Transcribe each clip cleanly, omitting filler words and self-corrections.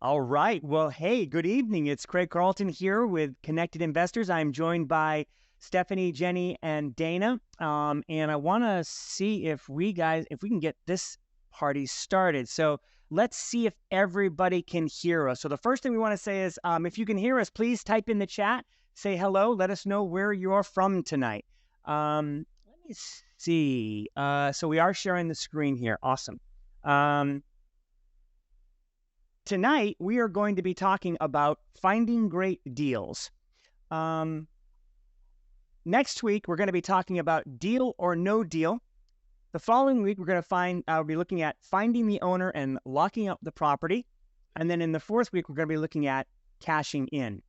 All right. Well, hey, good evening. It's Craig Carlton here with Connected Investors. I'm joined by Stephanie, Jenny, and Dana. And I want to see if we can get this party started. So let's see if everybody can hear us. So the first thing we want to say is, if you can hear us, please type in the chat, say hello, let us know where you're from tonight. Let me see. So we are sharing the screen here. Awesome. Tonight, we are going to be talking about finding great deals. Next week, we're going to be talking about deal or no deal. The following week, we're going to be looking at finding the owner and locking up the property. And then in the fourth week, we're going to be looking at cashing in.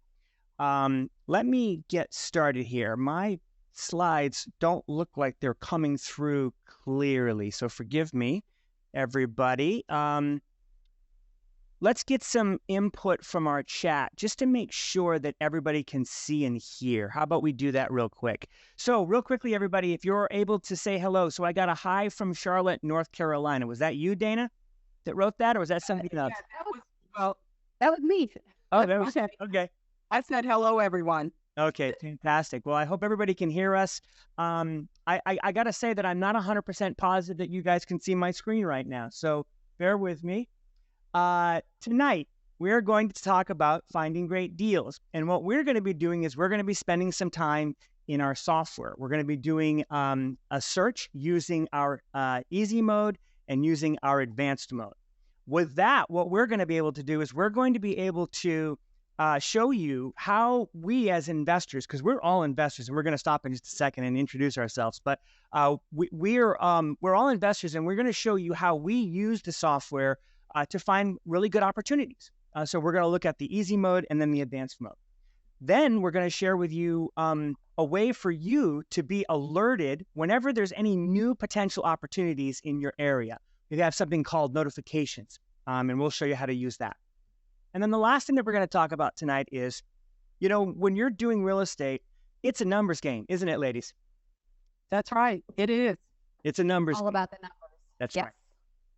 Let me get started here. My slides don't look like they're coming through clearly, so forgive me, everybody. Let's get some input from our chat just to make sure that everybody can see and hear. How about we do that real quick? So real quickly, everybody, if you're able to say hello. So I got a hi from Charlotte, North Carolina. Was that you, Dana, that wrote that, or was that somebody else? Yeah, that was me. Oh, that was okay. I said hello, everyone. Okay, fantastic. Well, I hope everybody can hear us. I got to say that I'm not 100% positive that you guys can see my screen right now, so bear with me. Tonight, we're going to talk about finding great deals. And what we're going to be doing is we're going to be spending some time in our software. We're going to be doing a search using our easy mode and using our advanced mode. With that, what we're going to be able to do is we're going to be able to show you how we as investors, because we're all investors, and we're going to stop in just a second and introduce ourselves, but we're all investors, and we're going to show you how we use the software to find really good opportunities. So we're going to look at the easy mode and then the advanced mode. Then we're going to share with you a way for you to be alerted whenever there's any new potential opportunities in your area. We have something called notifications, and we'll show you how to use that. And then the last thing that we're going to talk about tonight is, when you're doing real estate, it's a numbers game, isn't it, ladies? That's right. It is. It's a numbers all about the numbers. That's right.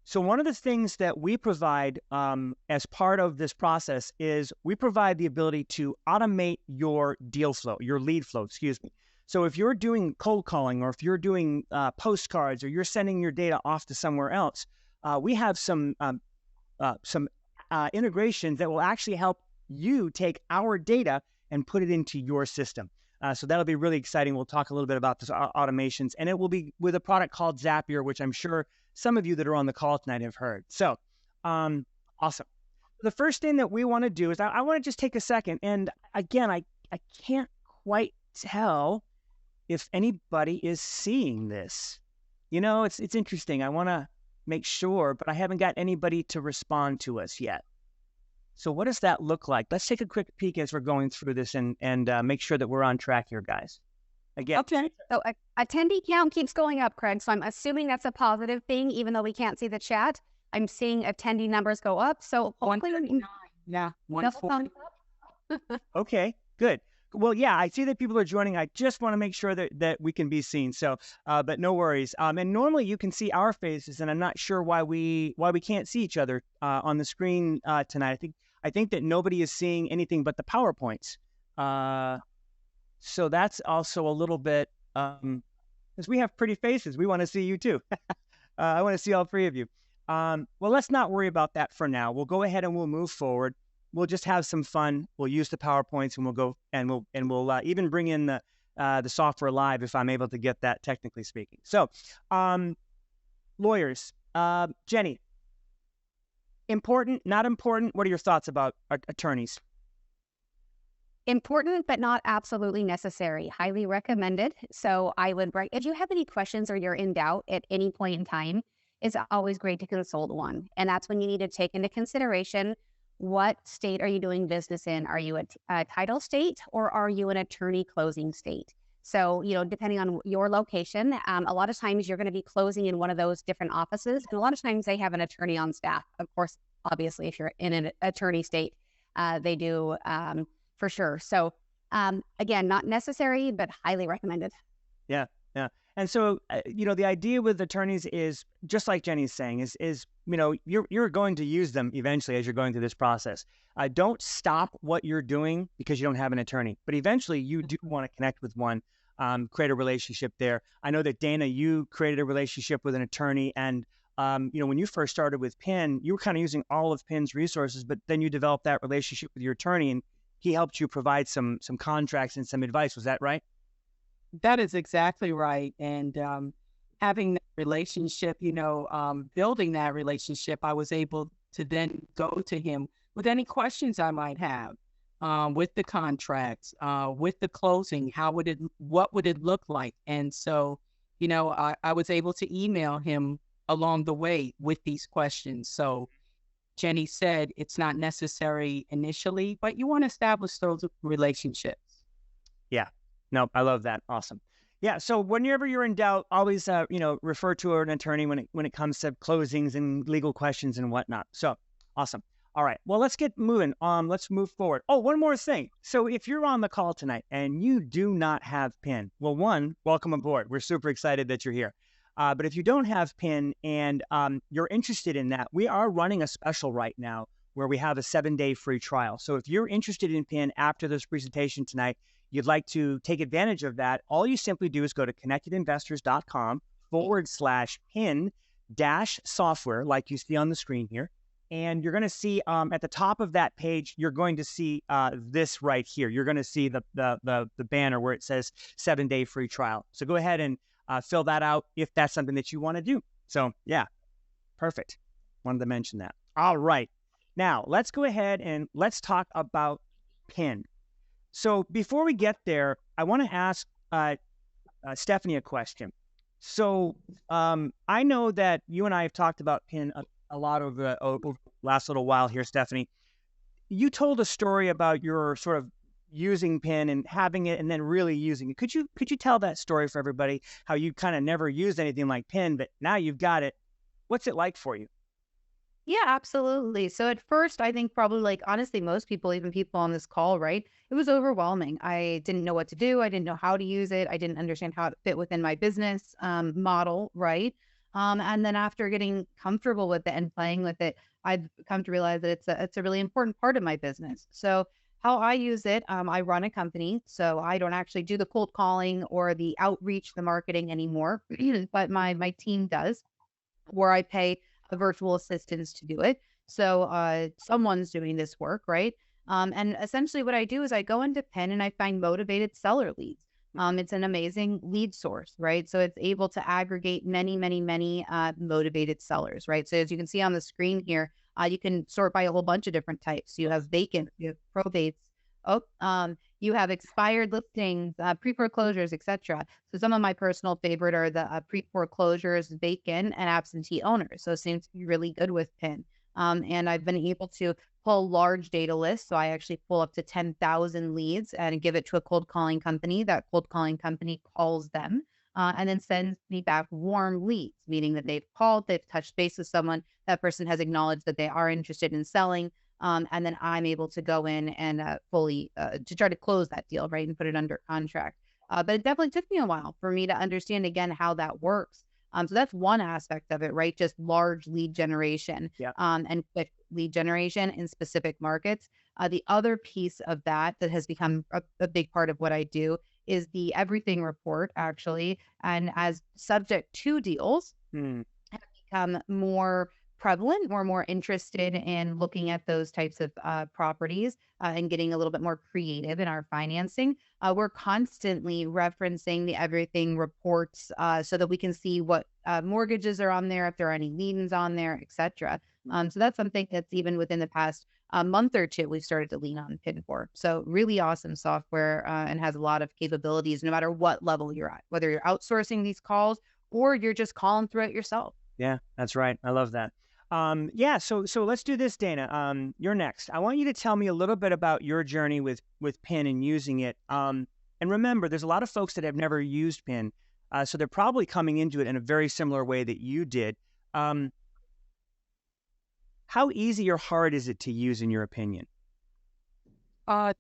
So one of the things that we provide as part of this process is we provide the ability to automate your lead flow, excuse me. So if you're doing cold calling, or if you're doing postcards, or you're sending your data off to somewhere else, we have some integrations that will actually help you take our data and put it into your system. So that'll be really exciting. We'll talk a little bit about this automations, and it will be with a product called Zapier, which I'm sure some of you that are on the call tonight have heard. So awesome. The first thing that we want to do is I want to just take a second. And again, I can't quite tell if anybody is seeing this. It's interesting. I want to make sure, but I haven't got anybody to respond to us yet. So what does that look like? Let's take a quick peek as we're going through this and make sure that we're on track here, guys. Again. Okay. So attendee count keeps going up, Craig. So I'm assuming that's a positive thing, even though we can't see the chat. I'm seeing attendee numbers go up. So hopefully, 139. Yeah. 140. Okay, good. Well, yeah, I see that people are joining. I just want to make sure that we can be seen. So, but no worries. And normally you can see our faces, and I'm not sure why we can't see each other on the screen tonight. I think that nobody is seeing anything but the PowerPoints. So that's also a little bit, because we have pretty faces. We want to see you too. I want to see all three of you. Well, let's not worry about that for now. We'll go ahead and we'll move forward. We'll just have some fun. We'll use the PowerPoints, and we'll go and we'll even bring in the software live if I'm able to get that, technically speaking. So, lawyers, Jenny, important, not important? What are your thoughts about attorneys? Important, but not absolutely necessary. Highly recommended. So I would write, if you have any questions or you're in doubt at any point in time, it's always great to consult one. And that's when you need to take into consideration, what state are you doing business in? Are you a title state, or are you an attorney closing state? So, depending on your location, a lot of times you're going to be closing in one of those different offices. And a lot of times they have an attorney on staff. Of course, obviously, if you're in an attorney state, they do for sure. So again, not necessary, but highly recommended. Yeah. And so, the idea with attorneys is just like Jenny's saying is you're going to use them eventually as you're going through this process. Don't stop what you're doing because you don't have an attorney, but eventually you do want to connect with one, create a relationship there. I know that Dana, you created a relationship with an attorney, and when you first started with PIN, you were kind of using all of PIN's resources, but then you developed that relationship with your attorney, and he helped you provide some contracts and some advice. Was that right? That is exactly right. And having that relationship, building that relationship, I was able to then go to him with any questions I might have with the contracts, with the closing. What would it look like? And so, I was able to email him along the way with these questions. So Jenny said it's not necessary initially, but you want to establish those relationships. Yeah. No, I love that. Awesome. Yeah. So whenever you're in doubt, always, refer to an attorney when it comes to closings and legal questions and whatnot. So awesome. All right. Well, let's get moving. Let's move forward. Oh, one more thing. So if you're on the call tonight and you do not have PIN, well, one, welcome aboard. We're super excited that you're here. But if you don't have PIN and you're interested in that, we are running a special right now where we have a 7-day free trial. So if you're interested in PIN after this presentation tonight, you'd like to take advantage of that, all you simply do is go to connectedinvestors.com/PIN-software, like you see on the screen here. And you're going to see at the top of that page, you're going to see this right here. You're going to see the banner where it says 7-day free trial. So go ahead and fill that out if that's something that you want to do. So yeah, perfect. Wanted to mention that. All right. Now let's go ahead and let's talk about PIN. So before we get there, I want to ask Stephanie a question. So I know that you and I have talked about PIN a lot over the last little while here, Stephanie. You told a story about your sort of using PIN and having it and then really using it. Could you tell that story for everybody, how you kind of never used anything like PIN, but now you've got it? What's it like for you? Yeah, absolutely. So at first, I think probably like honestly, most people, even people on this call, right? It was overwhelming. I didn't know what to do. I didn't know how to use it. I didn't understand how it fit within my business model, right? And then after getting comfortable with it and playing with it, I've come to realize that it's a really important part of my business. So how I use it, I run a company, so I don't actually do the cold calling or the outreach, the marketing anymore, but my team does, where I pay a virtual assistants to do it. So someone's doing this work, right? And essentially what I do is I go into PIN and I find motivated seller leads. It's an amazing lead source, right? So it's able to aggregate many, many, many motivated sellers, right? So as you can see on the screen here, you can sort by a whole bunch of different types. You have vacant, you have probates, you have expired listings, pre-foreclosures, etc. So some of my personal favorite are the pre-foreclosures, vacant, and absentee owners. So it seems to be really good with PIN. And I've been able to pull large data lists. So I actually pull up to 10,000 leads and give it to a cold calling company. That cold calling company calls them and then sends me back warm leads, meaning that they've called, they've touched base with someone, that person has acknowledged that they are interested in selling. And then I'm able to go in and fully to try to close that deal, right, and put it under contract. But it definitely took me a while for me to understand again how that works. So that's one aspect of it, right? Just large lead generation and quick lead generation in specific markets. The other piece of that has become a big part of what I do is the everything report, actually. And as subject to deals have become more prevalent, we're more interested in looking at those types of properties and getting a little bit more creative in our financing. We're constantly referencing the everything reports so that we can see what mortgages are on there, if there are any liens on there, etc. So that's something that's even within the past month or two, we've started to lean on PIN for. So really awesome software and has a lot of capabilities no matter what level you're at, whether you're outsourcing these calls or you're just calling through it yourself. Yeah, that's right. I love that. So let's do this, Dana. You're next. I want you to tell me a little bit about your journey with PIN and using it. And remember, there's a lot of folks that have never used PIN, so they're probably coming into it in a very similar way that you did. How easy or hard is it to use, in your opinion?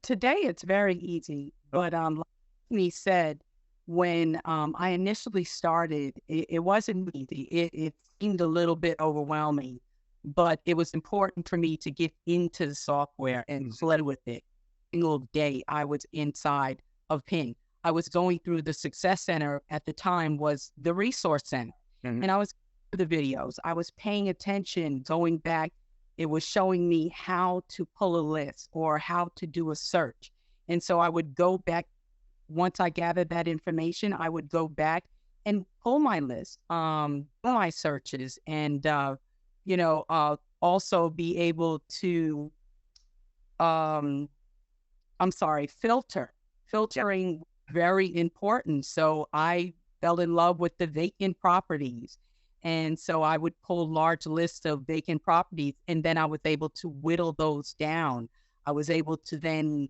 Today it's very easy, but like he said, when I initially started, it wasn't easy. It seemed a little bit overwhelming, but it was important for me to get into the software and play with it. Single day I was inside of PIN. I was going through the Success Center at the time was the Resource Center. And I was the videos. I was paying attention, going back. It was showing me how to pull a list or how to do a search. And so I would go back. Once I gathered that information, I would go back and pull my list, pull my searches, and also be able to, filtering very important. So I fell in love with the vacant properties. And so I would pull large lists of vacant properties, and then I was able to whittle those down. I was able to then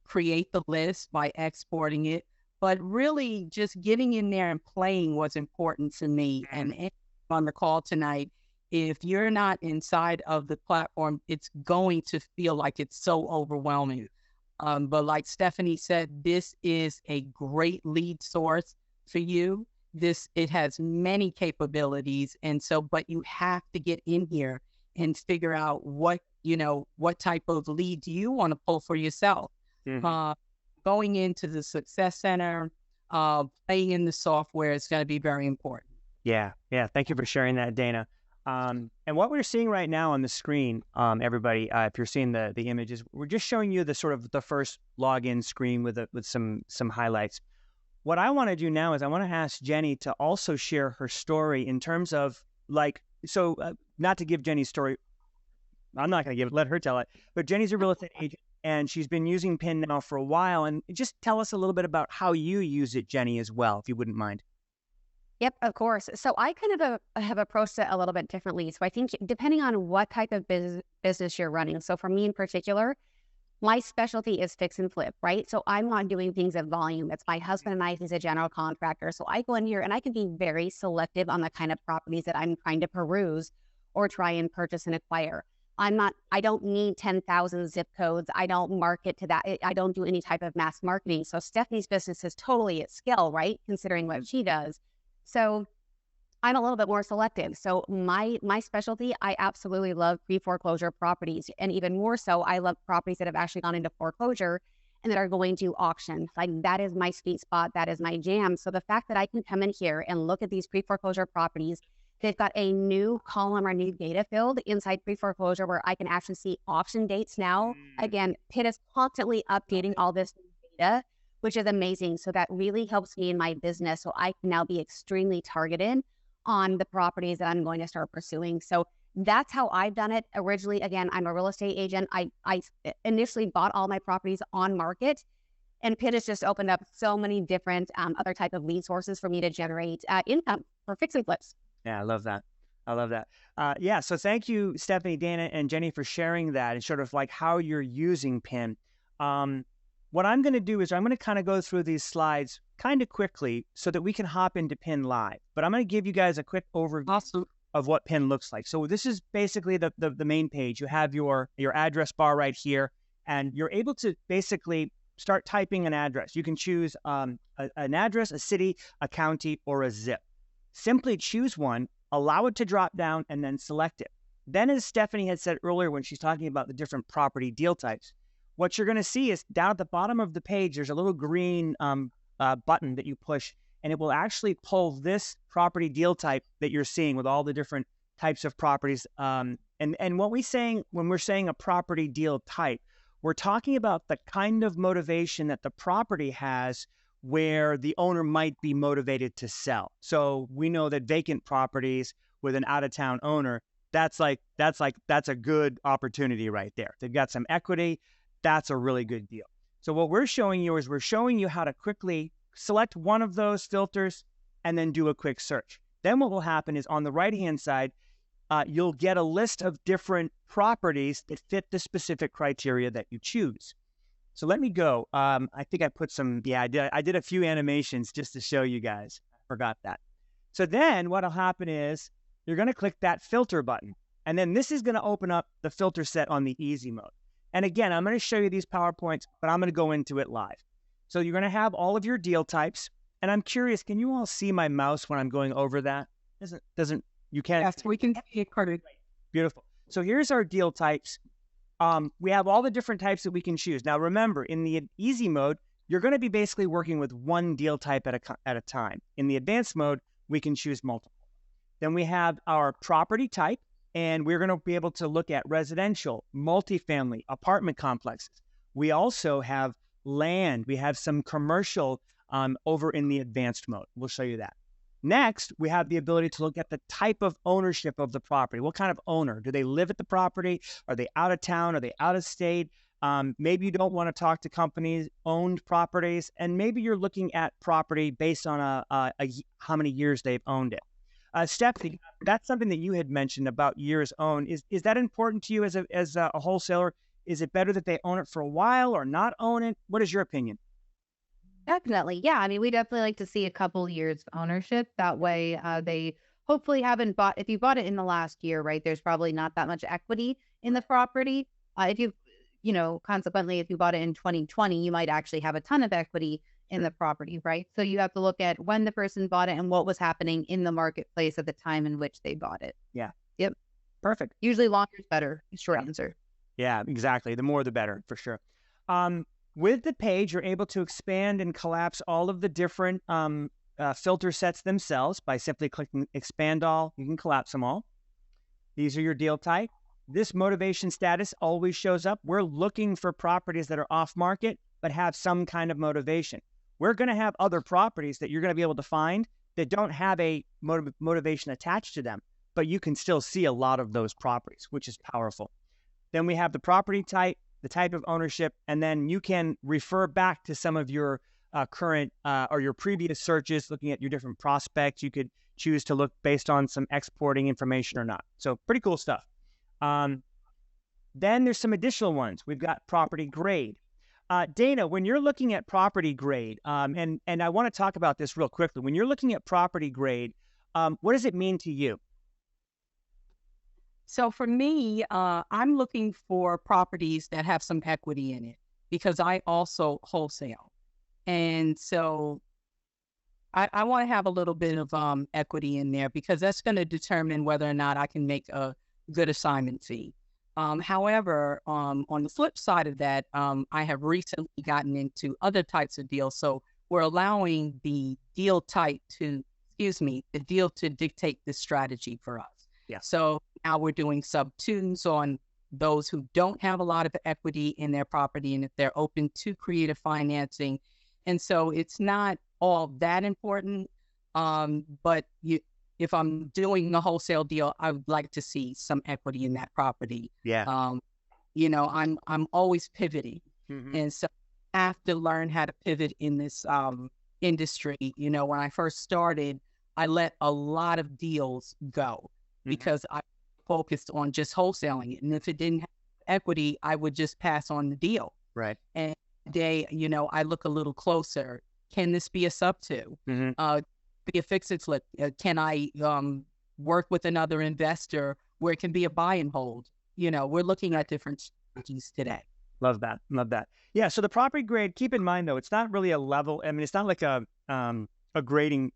create the list by exporting it, but really just getting in there and playing was important to me. And on the call tonight, if you're not inside of the platform, it's going to feel like it's so overwhelming. But like Stephanie said, this is a great lead source for you. It has many capabilities. And so, but you have to get in here and figure out what type of lead do you want to pull for yourself. Going into the Success Center, playing in the software is going to be very important. Yeah. Thank you for sharing that, Dana. And what we're seeing right now on the screen, everybody, if you're seeing the images, we're just showing you the sort of the first login screen with some highlights. What I want to do now is I want to ask Jenny to also share her story in terms of not to give Jenny's story. I'm not going to let her tell it, but Jenny's a real estate agent. And she's been using PIN now for a while. And just tell us a little bit about how you use it, Jenny, as well, if you wouldn't mind. Yep, of course. So I kind of have approached it a little bit differently. So I think depending on what type of business you're running. So for me in particular, my specialty is fix and flip, right? So I'm not doing things at volume. It's my husband and I, he's a general contractor. So I go in here and I can be very selective on the kind of properties that I'm trying to peruse or try and purchase and acquire. I don't need 10,000 zip codes. I don't market to that. I don't do any type of mass marketing. So Stephanie's business is totally at scale, right? Considering what she does. So I'm a little bit more selective. So my specialty, I absolutely love pre-foreclosure properties. And even more so, I love properties that have actually gone into foreclosure and that are going to auction. Like that is my sweet spot. That is my jam. So the fact that I can come in here and look at these pre-foreclosure properties, they've got a new column or new data field inside pre-foreclosure where I can actually see auction dates now. Again, PIT is constantly updating all this data, which is amazing. So that really helps me in my business. So I can now be extremely targeted on the properties that I'm going to start pursuing. So that's how I've done it. Originally, again, I'm a real estate agent. I initially bought all my properties on market, and PIT has just opened up so many different other type of lead sources for me to generate income for fix and flips. Yeah, I love that. So thank you, Stephanie, Dana, and Jenny for sharing that and sort of like how you're using PIN. What I'm going to do is I'm going to kind of go through these slides kind of quickly so that we can hop into PIN live. But I'm going to give you guys a quick overview of what PIN looks like. So this is basically the main page. You have your address bar right here, and you're able to basically start typing an address. You can choose an address, a city, a county, or a zip. Simply choose one, allow it to drop down, and then select it. Then, as Stephanie had said earlier when she's talking about the different property deal types, what you're going to see is down at the bottom of the page, there's a little green button that you push, and it will actually pull this property deal type that you're seeing with all the different types of properties. And what we're saying when we're saying a property deal type, we're talking about the kind of motivation that the property has where the owner might be motivated to sell. So we know that vacant properties with an out-of-town owner, that's a good opportunity right there. They've got some equity. That's a really good deal. So what we're showing you is we're showing you how to quickly select one of those filters and then do a quick search. Then what will happen is on the right-hand side, you'll get a list of different properties that fit the specific criteria that you choose. So let me go. I think I put I did a few animations just to show you guys. I forgot that. So then what'll happen is you're going to click that filter button. And then this is going to open up the filter set on the easy mode. And again, I'm going to show you these PowerPoints, but I'm going to go into it live. So you're going to have all of your deal types. And I'm curious, can you all see my mouse when I'm going over that? Doesn't you can't? Yes, we can see it, Curtis. Beautiful. So here's our deal types. We have all the different types that we can choose. Now, remember, in the easy mode, you're going to be basically working with one deal type at a time. In the advanced mode, we can choose multiple. Then we have our property type, and we're going to be able to look at residential, multifamily, apartment complexes. We also have land. We have some commercial over in the advanced mode. We'll show you that. Next, we have the ability to look at the type of ownership of the property. What kind of owner? Do they live at the property? Are they out of town? Are they out of state? Maybe you don't want to talk to companies owned properties, and maybe you're looking at property based on how many years they've owned it. Stephanie, that's something that you had mentioned about years owned. Is that important to you as a wholesaler? Is it better that they own it for a while or not own it? What is your opinion? Definitely. Yeah. I mean, we definitely like to see a couple years ownership. That way, they hopefully haven't bought, if you bought it in the last year, right, there's probably not that much equity in the property. If consequently, if you bought it in 2020, you might actually have a ton of equity in the property, right? So you have to look at when the person bought it and what was happening in the marketplace at the time in which they bought it. Yeah. Yep. Perfect. Usually longer is better. Short answer. Yeah, exactly. The more, the better, for sure. With the page, you're able to expand and collapse all of the different filter sets themselves by simply clicking expand all. You can collapse them all. These are your deal type. This motivation status always shows up. We're looking for properties that are off market, but have some kind of motivation. We're going to have other properties that you're going to be able to find that don't have a motivation attached to them, but you can still see a lot of those properties, which is powerful. Then we have the property type, the type of ownership, and then you can refer back to some of your current or your previous searches, looking at your different prospects. You could choose to look based on some exporting information or not. So pretty cool stuff. Then there's some additional ones. We've got property grade. Dana, when you're looking at property grade, and I want to talk about this real quickly. When you're looking at property grade, what does it mean to you? So for me, I'm looking for properties that have some equity in it because I also wholesale. And so I want to have a little bit of equity in there because that's going to determine whether or not I can make a good assignment fee. However, on the flip side of that, I have recently gotten into other types of deals. So we're allowing the deal to dictate the strategy for us. Yeah. So now we're doing sub-twos on those who don't have a lot of equity in their property and if they're open to creative financing. And so it's not all that important. But if I'm doing a wholesale deal, I would like to see some equity in that property. Yeah. I'm always pivoting. Mm-hmm. And so I have to learn how to pivot in this industry. When I first started, I let a lot of deals go because I focused on just wholesaling it. And if it didn't have equity, I would just pass on the deal. Right. And today, I look a little closer. Can this be a sub-two? Be a fix and flip? Can I work with another investor where it can be a buy and hold? We're looking at different strategies today. Love that. Love that. Yeah. So the property grade, keep in mind though, it's not really a level. I mean, it's not like a grading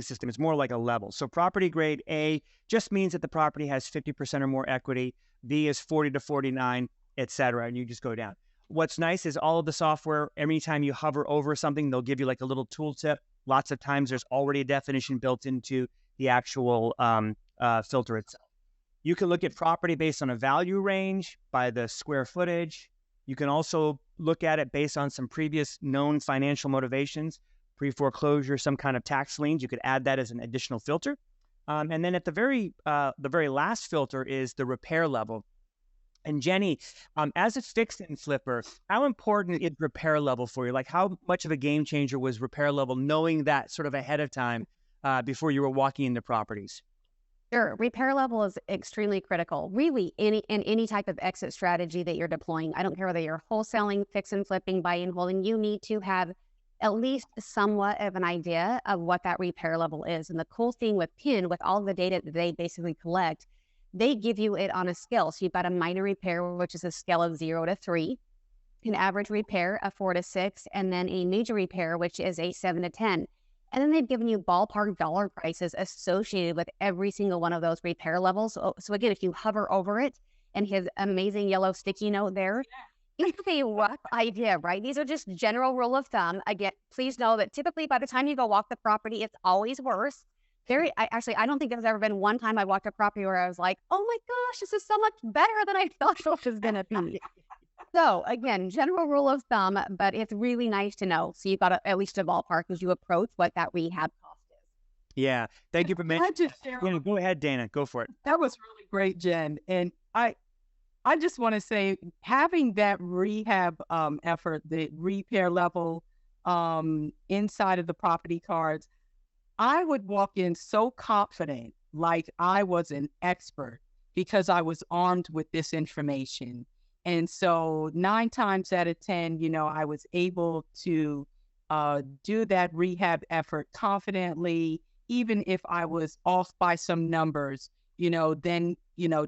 system. It's more like a level. So property grade A just means that the property has 50% or more equity. B is 40 to 49, et cetera. And you just go down. What's nice is all of the software, anytime you hover over something, they'll give you like a little tooltip. Lots of times there's already a definition built into the actual filter itself. You can look at property based on a value range by the square footage. You can also look at it based on some previous known financial motivations, pre-foreclosure, some kind of tax liens. You could add that as an additional filter. And then at the very last filter is the repair level. And Jenny, as a fix and flipper, how important is repair level for you? Like how much of a game changer was repair level, knowing that sort of ahead of time before you were walking into properties? Sure. Repair level is extremely critical. Really, in any type of exit strategy that you're deploying, I don't care whether you're wholesaling, fix and flipping, buy and holding, you need to have at least somewhat of an idea of what that repair level is. And the cool thing with PIN, with all the data that they basically collect, they give you it on a scale. So you've got a minor repair, which is a scale of 0 to 3. an average repair, a 4 to 6, and then a major repair, which is a 7 to 10. And then they've given you ballpark dollar prices associated with every single one of those repair levels. So again, if you hover over it and his amazing yellow sticky note there, you have a rough idea, right? These are just general rule of thumb. Again, please know that typically by the time you go walk the property, it's always worse. I don't think there's ever been one time I walked a property where I was like, oh my gosh, this is so much better than I thought it was going to be. So again, general rule of thumb, but it's really nice to know. So you've got at least a ballpark as you approach what that rehab cost is. Yeah. Thank you for mentioning. Go ahead, Dana. Go for it. That was really great, Jen. And I just want to say, having that rehab effort, the repair level inside of the property cards, I would walk in so confident, like I was an expert, because I was armed with this information. And so 9 times out of 10, I was able to do that rehab effort confidently, even if I was off by some numbers, then,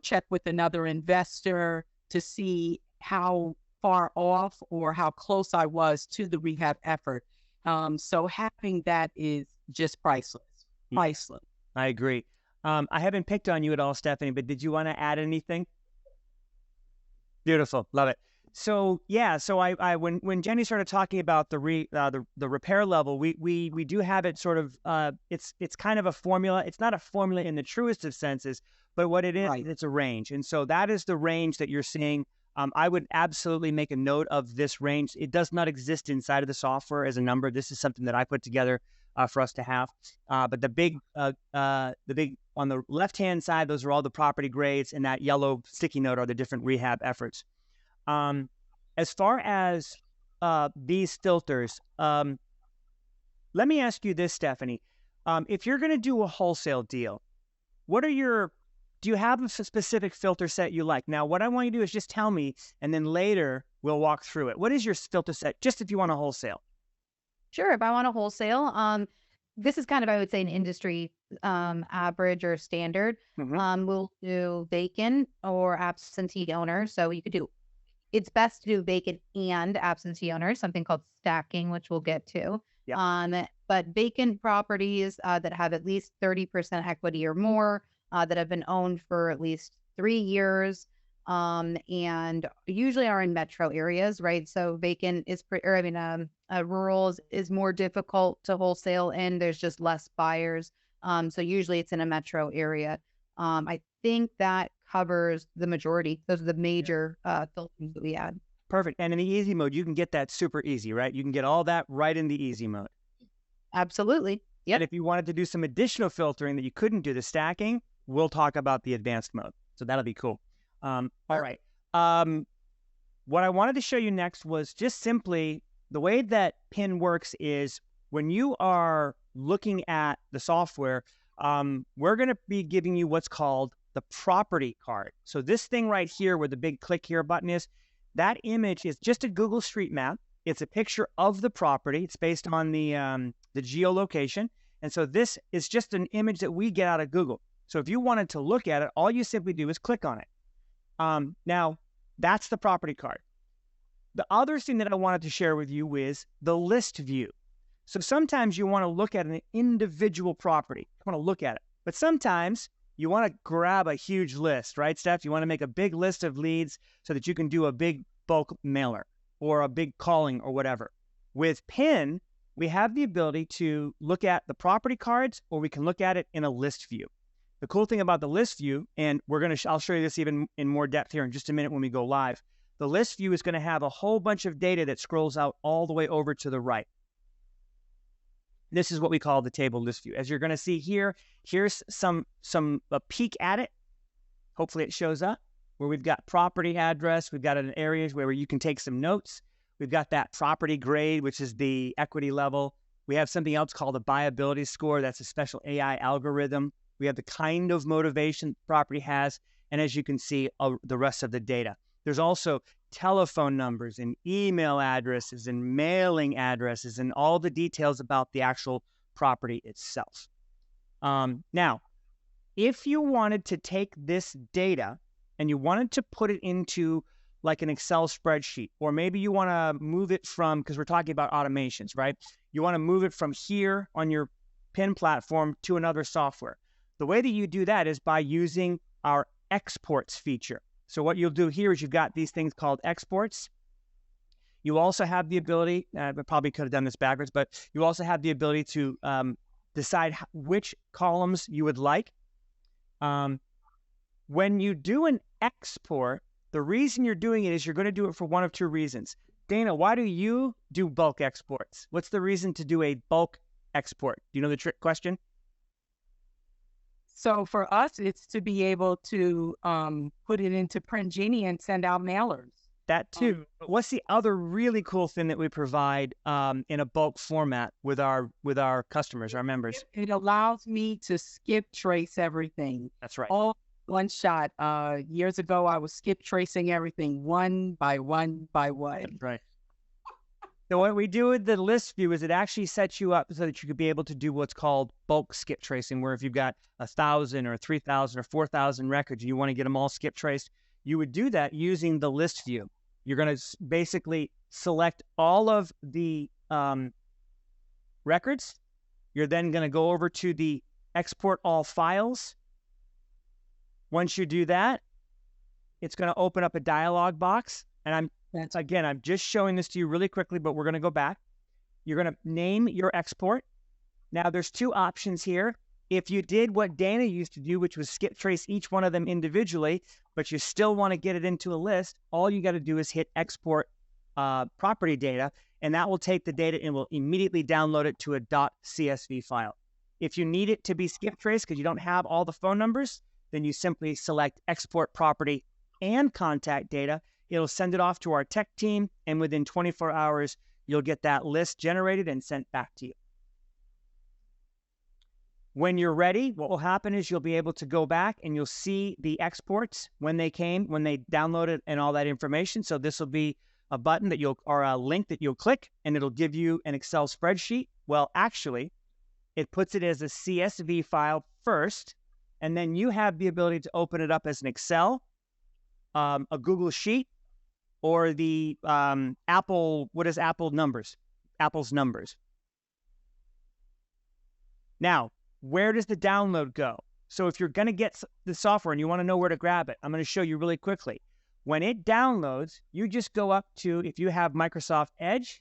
check with another investor to see how far off or how close I was to the rehab effort. So having that is just priceless. Priceless. I agree. I haven't picked on you at all, Stephanie, but did you want to add anything? Beautiful. Love it. So yeah, so when Jenny started talking about the repair level, we do have it sort of it's kind of a formula. It's not a formula in the truest of senses, but what it is, right, it's a range. And so that is the range that you're seeing. I would absolutely make a note of this range. It does not exist inside of the software as a number. This is something that I put together for us to have. But the big on the left-hand side, those are all the property grades, and that yellow sticky note are the different rehab efforts. As far as these filters, let me ask you this, Stephanie. If you're going to do a wholesale deal, do you have a specific filter set you like? Now, what I want you to do is just tell me, and then later we'll walk through it. What is your filter set, just if you want a wholesale? Sure. If I want a wholesale, this is kind of, I would say, an industry average or standard. We'll do vacant or absentee owner. So you could do, it's best to do vacant and absentee owners, something called stacking, which we'll get to. Yep. But vacant properties that have at least 30% equity or more, that have been owned for at least 3 years, and usually are in metro areas, right? So vacant is, rural is more difficult to wholesale in. There's just less buyers. So usually it's in a metro area. I think that covers the majority. Those are the major filters that we add. Perfect. And in the easy mode, you can get that super easy, right? You can get all that right in the easy mode. Absolutely. Yep. And if you wanted to do some additional filtering that you couldn't do, the stacking, we'll talk about the advanced mode. So that'll be cool. All right. What I wanted to show you next was just simply the way that PIN works is when you are looking at the software, we're going to be giving you what's called the property card. So this thing right here where the big click here button is, that image is just a Google Street Map. It's a picture of the property. It's based on the geolocation. And so this is just an image that we get out of Google. So if you wanted to look at it, all you simply do is click on it. Now, that's the property card. The other thing that I wanted to share with you is the list view. So sometimes you want to look at an individual property. You want to look at it. But sometimes you want to grab a huge list, right, Steph? You want to make a big list of leads so that you can do a big bulk mailer or a big calling or whatever. With PIN, we have the ability to look at the property cards, or we can look at it in a list view. The cool thing about the list view, and I'll show you this even in more depth here in just a minute when we go live. The list view is going to have a whole bunch of data that scrolls out all the way over to the right. This is what we call the table list view. As you're going to see here, here's a peek at it. Hopefully it shows up where we've got property address. We've got an area where you can take some notes. We've got that property grade, which is the equity level. We have something else called a buyability score. That's a special AI algorithm. We have the kind of motivation the property has. And as you can see, the rest of the data. There's also telephone numbers and email addresses and mailing addresses and all the details about the actual property itself. Now, if you wanted to take this data and you wanted to put it into like an Excel spreadsheet, or maybe you want to move it from, because we're talking about automations, right? You want to move it from here on your PIN platform to another software. The way that you do that is by using our exports feature. So what you'll do here is you've got these things called exports. You also have the ability, I probably could have done this backwards, but you also have the ability to decide which columns you would like. When you do an export, the reason you're doing it is you're going to do it for one of two reasons. Dana, why do you do bulk exports? What's the reason to do a bulk export? Do you know the trick question? So for us, it's to be able to put it into Print Genie and send out mailers. That too. But what's the other really cool thing that we provide in a bulk format with our customers, our members? It allows me to skip trace everything. That's right. All one shot. Years ago, I was skip tracing everything one by one by one. That's right. So what we do with the list view is it actually sets you up so that you could be able to do what's called bulk skip tracing, where if you've got 1,000 or 3,000 or 4,000 records and you want to get them all skip traced, you would do that using the list view. You're going to basically select all of the records. You're then going to go over to the export all files. Once you do that, it's going to open up a dialog box. And I'm just showing this to you really quickly, but we're going to go back. You're going to name your export. Now, there's two options here. If you did what Dana used to do, which was skip trace each one of them individually, but you still want to get it into a list, all you got to do is hit export property data, and that will take the data and will immediately download it to a .csv file. If you need it to be skip traced because you don't have all the phone numbers, then you simply select export property and contact data. It'll send it off to our tech team, and within 24 hours, you'll get that list generated and sent back to you. When you're ready, what will happen is you'll be able to go back and you'll see the exports when they downloaded and all that information. So this will be a button that or a link that you'll click, and it'll give you an Excel spreadsheet. Well, actually, it puts it as a CSV file first, and then you have the ability to open it up as an Excel, a Google Sheet, or the Apple, what is Apple numbers? Apple's numbers. Now, where does the download go? So if you're going to get the software and you want to know where to grab it, I'm going to show you really quickly. When it downloads, you just go up to, if you have Microsoft Edge,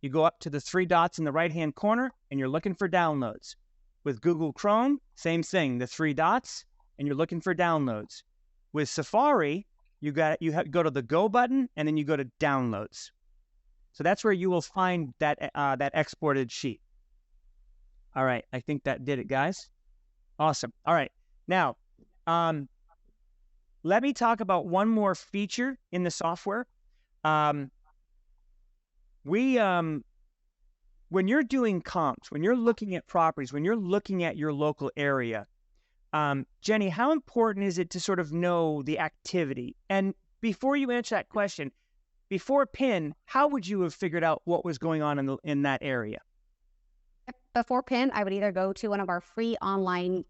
you go up to the three dots in the right-hand corner and you're looking for downloads. With Google Chrome, same thing, the three dots, and you're looking for downloads. With Safari, you go to the Go button and then you go to Downloads. So that's where you will find that exported sheet. All right, I think that did it, guys. Awesome. All right, now let me talk about one more feature in the software. When you're doing comps, when you're looking at properties, when you're looking at your local area, Jenny, how important is it to sort of know the activity? And before you answer that question, before PIN, how would you have figured out what was going on in that area? Before PIN, I would either go to one of our free online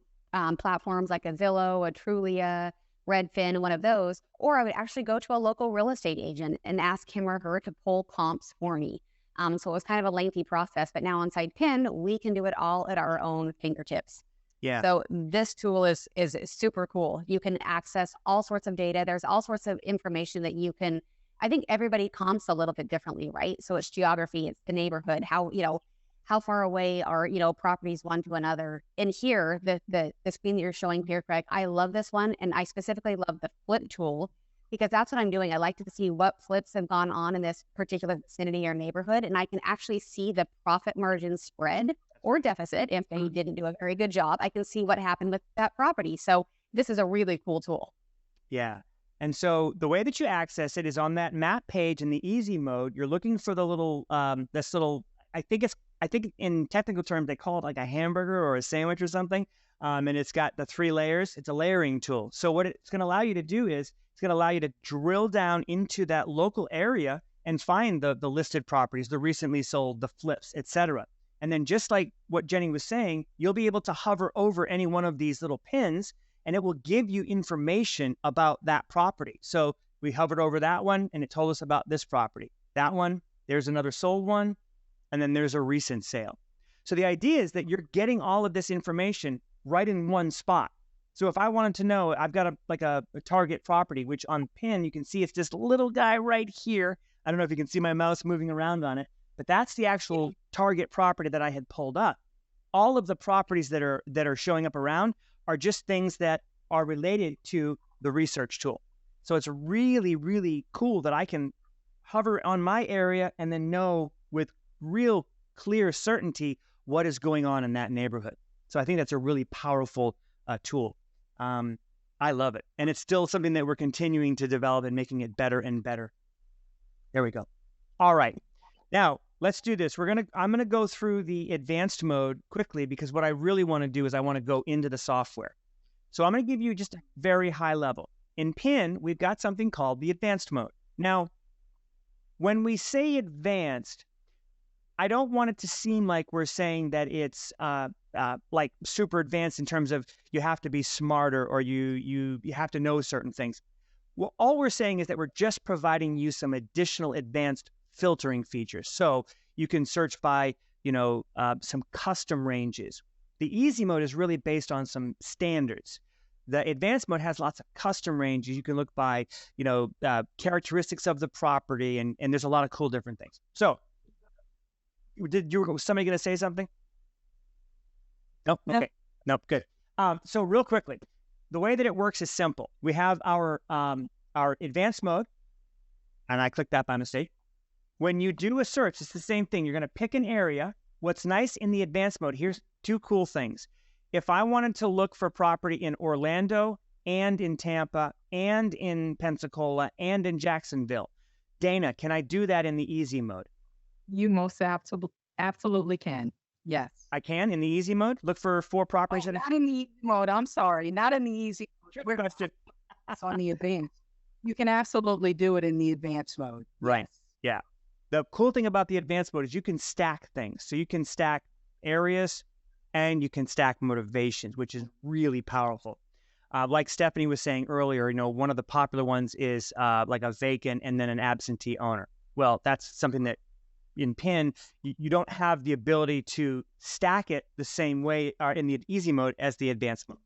platforms like a Zillow, a Trulia, Redfin, one of those, or I would actually go to a local real estate agent and ask him or her to pull comps for me. So it was kind of a lengthy process, but now inside PIN, we can do it all at our own fingertips. Yeah. So this tool is super cool. You can access all sorts of data. There's all sorts of information that you can, I think everybody comps a little bit differently, right? So it's geography, it's the neighborhood, how far away are, properties one to another. And here, the screen that you're showing here, Craig, I love this one. And I specifically love the flip tool because that's what I'm doing. I like to see what flips have gone on in this particular vicinity or neighborhood. And I can actually see the profit margin spread or deficit. If they didn't do a very good job, I can see what happened with that property. So this is a really cool tool. Yeah. And so the way that you access it is on that map page in the easy mode. You're looking for the little, I think in technical terms, they call it like a hamburger or a sandwich or something. And it's got the 3 layers. It's a layering tool. So what it's going to allow you to do is it's going to allow you to drill down into that local area and find the listed properties, the recently sold, the flips, etc. And then just like what Jenny was saying, you'll be able to hover over any one of these little pins and it will give you information about that property. So We hovered over that one, and it told us about this property. That one, there's another sold one, and then there's a recent sale. So the idea is that you're getting all of this information right in one spot. So if I wanted to know, I've got a target property, which on PIN, you can see it's this little guy right here. I don't know if you can see my mouse moving around on it, but that's the actual target property that I had pulled up. All of the properties that are showing up around are just things that are related to the research tool. So it's really, really cool that I can hover on my area and then know with real clear certainty what is going on in that neighborhood. So I think that's a really powerful tool. I love it. And it's still something that we're continuing to develop and making it better and better. There we go. All right. Now, let's do this. I'm going to go through the advanced mode quickly because what I really want to do is I want to go into the software. So I'm going to give you just a very high level. In PIN, we've got something called the advanced mode. Now, when we say advanced, I don't want it to seem like we're saying that it's like super advanced in terms of you have to be smarter or you have to know certain things. Well, all we're saying is that we're just providing you some additional advanced filtering features. So you can search by, some custom ranges. The easy mode is really based on some standards. The advanced mode has lots of custom ranges. You can look by, characteristics of the property, and there's a lot of cool different things. So, was somebody going to say something? Nope. Okay. Nope. Good. So real quickly, the way that it works is simple. We have our advanced mode, and I click that by mistake. When you do a search, it's the same thing. You're going to pick an area. What's nice in the advanced mode, here's two cool things. If I wanted to look for property in Orlando and in Tampa and in Pensacola and in Jacksonville, Dana, can I do that in the easy mode? You most absolutely can. Yes. I can in the easy mode? Look for 4 properties. Not in the easy mode. I'm sorry. Not in the easy mode. It's on the advanced. You can absolutely do it in the advanced mode. Right. Yes. Yeah. The cool thing about the advanced mode is you can stack things. So you can stack areas and you can stack motivations, which is really powerful. Like Stephanie was saying earlier, one of the popular ones is like a vacant and then an absentee owner. Well, that's something that in PIN, you don't have the ability to stack it the same way in the easy mode as the advanced mode.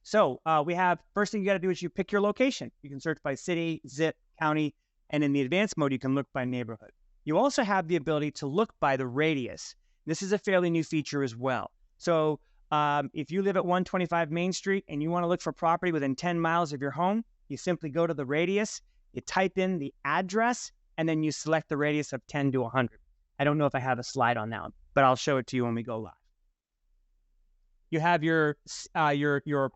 So we have, first thing you got to do is you pick your location. You can search by city, zip, county, and in the advanced mode, you can look by neighborhood. You also have the ability to look by the radius. This is a fairly new feature as well. So if you live at 125 Main Street and you want to look for property within 10 miles of your home, you simply go to the radius, you type in the address, and then you select the radius of 10 to 100. I don't know if I have a slide on that one, but I'll show it to you when we go live. You have your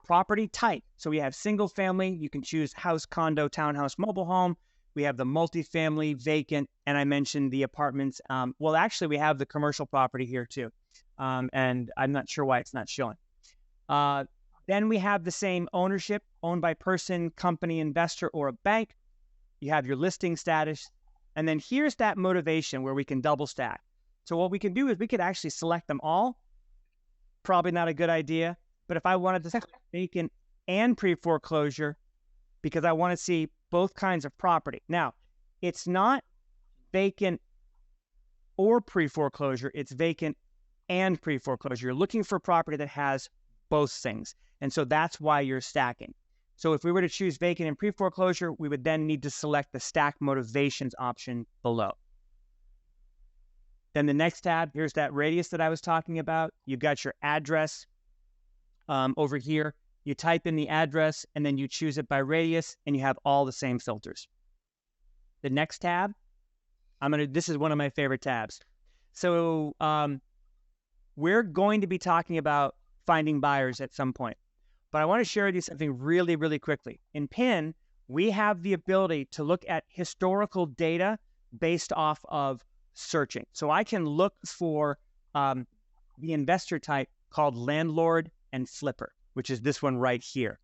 property type. So we have single family. You can choose house, condo, townhouse, mobile home. We have the multifamily, vacant, and I mentioned the apartments. Well, actually, we have the commercial property here too, and I'm not sure why it's not showing. Then we have the same ownership, owned by person, company, investor, or a bank. You have your listing status. And then here's that motivation where we can double stack. So what we can do is we could actually select them all. Probably not a good idea. But if I wanted to select vacant and pre-foreclosure, because I want to see both kinds of property. Now, it's not vacant or pre-foreclosure. It's vacant and pre-foreclosure. You're looking for property that has both things. And so that's why you're stacking. So if we were to choose vacant and pre-foreclosure, we would then need to select the stack motivations option below. Then the next tab, here's that radius that I was talking about. You've got your address over here. You type in the address and then you choose it by radius and you have all the same filters. The next tab, this is one of my favorite tabs. So we're going to be talking about finding buyers at some point. But I want to share with you something really, really quickly. In PIN, we have the ability to look at historical data based off of searching. So I can look for the investor type called landlord and flipper, which is this one right here.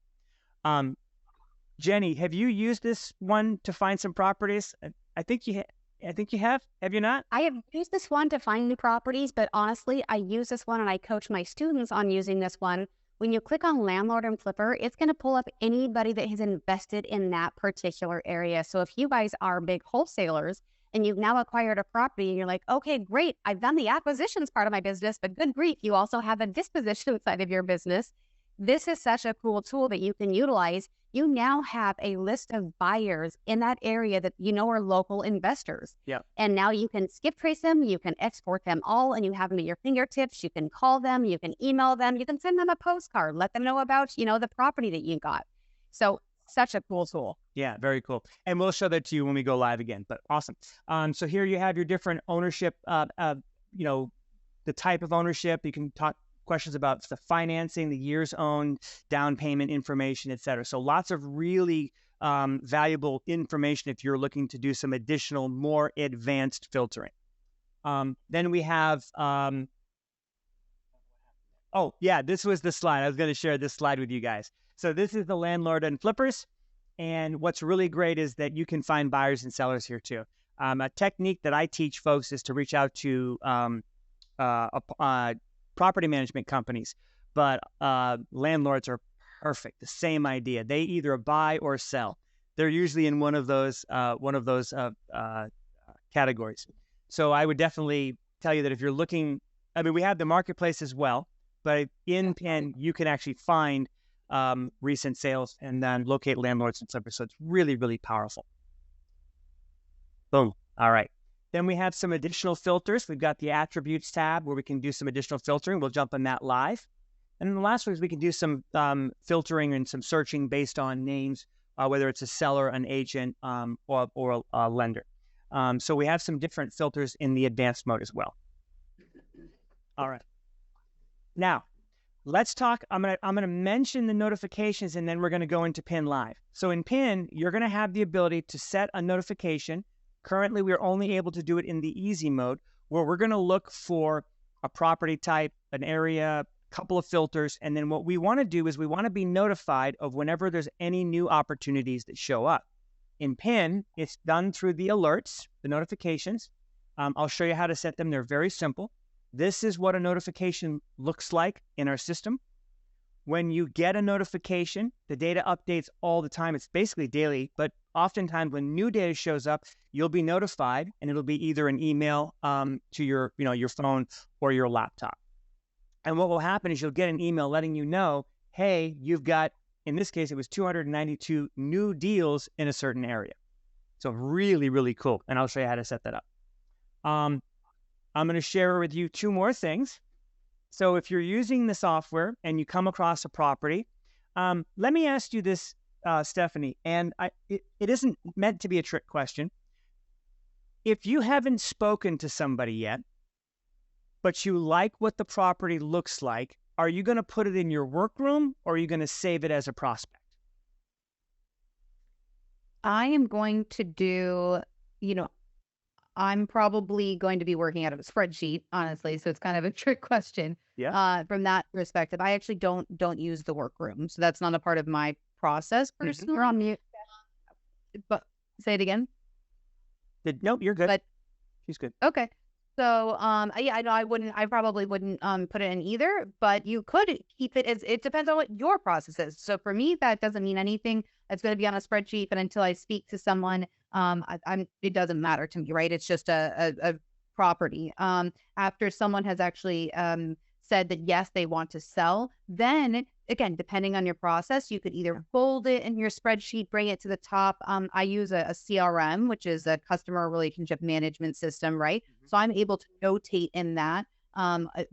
Jenny, have you used this one to find some properties? I think you have. Have you not? I have used this one to find new properties, but honestly, I use this one and I coach my students on using this one When you click on landlord and flipper, it's going to pull up anybody that has invested in that particular area. So if you guys are big wholesalers and you've now acquired a property and you're like, okay, great, I've done the acquisitions part of my business, but good grief, you also have a disposition side of your business. This is such a cool tool that you can utilize. You now have a list of buyers in that area that you know are local investors. Yeah. And now you can skip trace them, you can export them all, and you have them at your fingertips. You can call them, you can email them, you can send them a postcard, let them know about, the property that you got. So such a cool tool. Yeah, very cool. And we'll show that to you when we go live again, but awesome. So here you have your different ownership, the type of ownership. You can talk questions about the financing, the years owned, down payment information, et cetera. So lots of really valuable information if you're looking to do some additional, more advanced filtering. Then we have, oh yeah, this was the slide. I was going to share this slide with you guys. So this is the landlord and flippers. And what's really great is that you can find buyers and sellers here too. A technique that I teach folks is to reach out to property management companies, but landlords are perfect. The same idea. They either buy or sell. They're usually in one of those categories. So I would definitely tell you that if you're looking, we have the marketplace as well, but in PEN you can actually find recent sales and then locate landlords and flippers. So it's really, really powerful. Boom. All right. Then we have some additional filters. We've got the attributes tab where we can do some additional filtering. We'll jump on that live. And then the last one is we can do some filtering and some searching based on names, whether it's a seller, an agent, or a lender. So we have some different filters in the advanced mode as well. All right. Now, let's talk. I'm gonna mention the notifications, and then we're gonna go into PIN Live. So in PIN, you're gonna have the ability to set a notification. Currently, we're only able to do it in the easy mode, where we're going to look for a property type, an area, a couple of filters. And then what we want to do is we want to be notified of whenever there's any new opportunities that show up. In PIN, it's done through the alerts, the notifications. I'll show you how to set them. They're very simple. This is what a notification looks like in our system. When you get a notification, the data updates all the time. It's basically daily, but oftentimes when new data shows up, you'll be notified, and it'll be either an email to your phone or your laptop. And what will happen is you'll get an email letting you know, hey, you've got, in this case, it was 292 new deals in a certain area. So really, really cool. And I'll show you how to set that up. I'm going to share with you two more things. So if you're using the software and you come across a property, let me ask you this, Stephanie, and it isn't meant to be a trick question. If you haven't spoken to somebody yet, but you like what the property looks like, are you going to put it in your workroom, or are you going to save it as a prospect? I am going to do, I'm probably going to be working out of a spreadsheet, honestly. So it's kind of a trick question. Yeah. From that perspective, I actually don't use the workroom, so that's not a part of my process personally. You're on mute. But say it again. Nope, you're good. But She's good. okay. So yeah, I know I probably wouldn't put it in either, but you could keep it as, it depends on what your process is. So for me, that doesn't mean anything. It's going to be on a spreadsheet, but until I speak to someone, it doesn't matter to me, right? It's just a property. After someone has actually said that yes, they want to sell, then again, depending on your process, you could either fold it in your spreadsheet, bring it to the top. I use a CRM, which is a customer relationship management system, right? So I'm able to notate in that,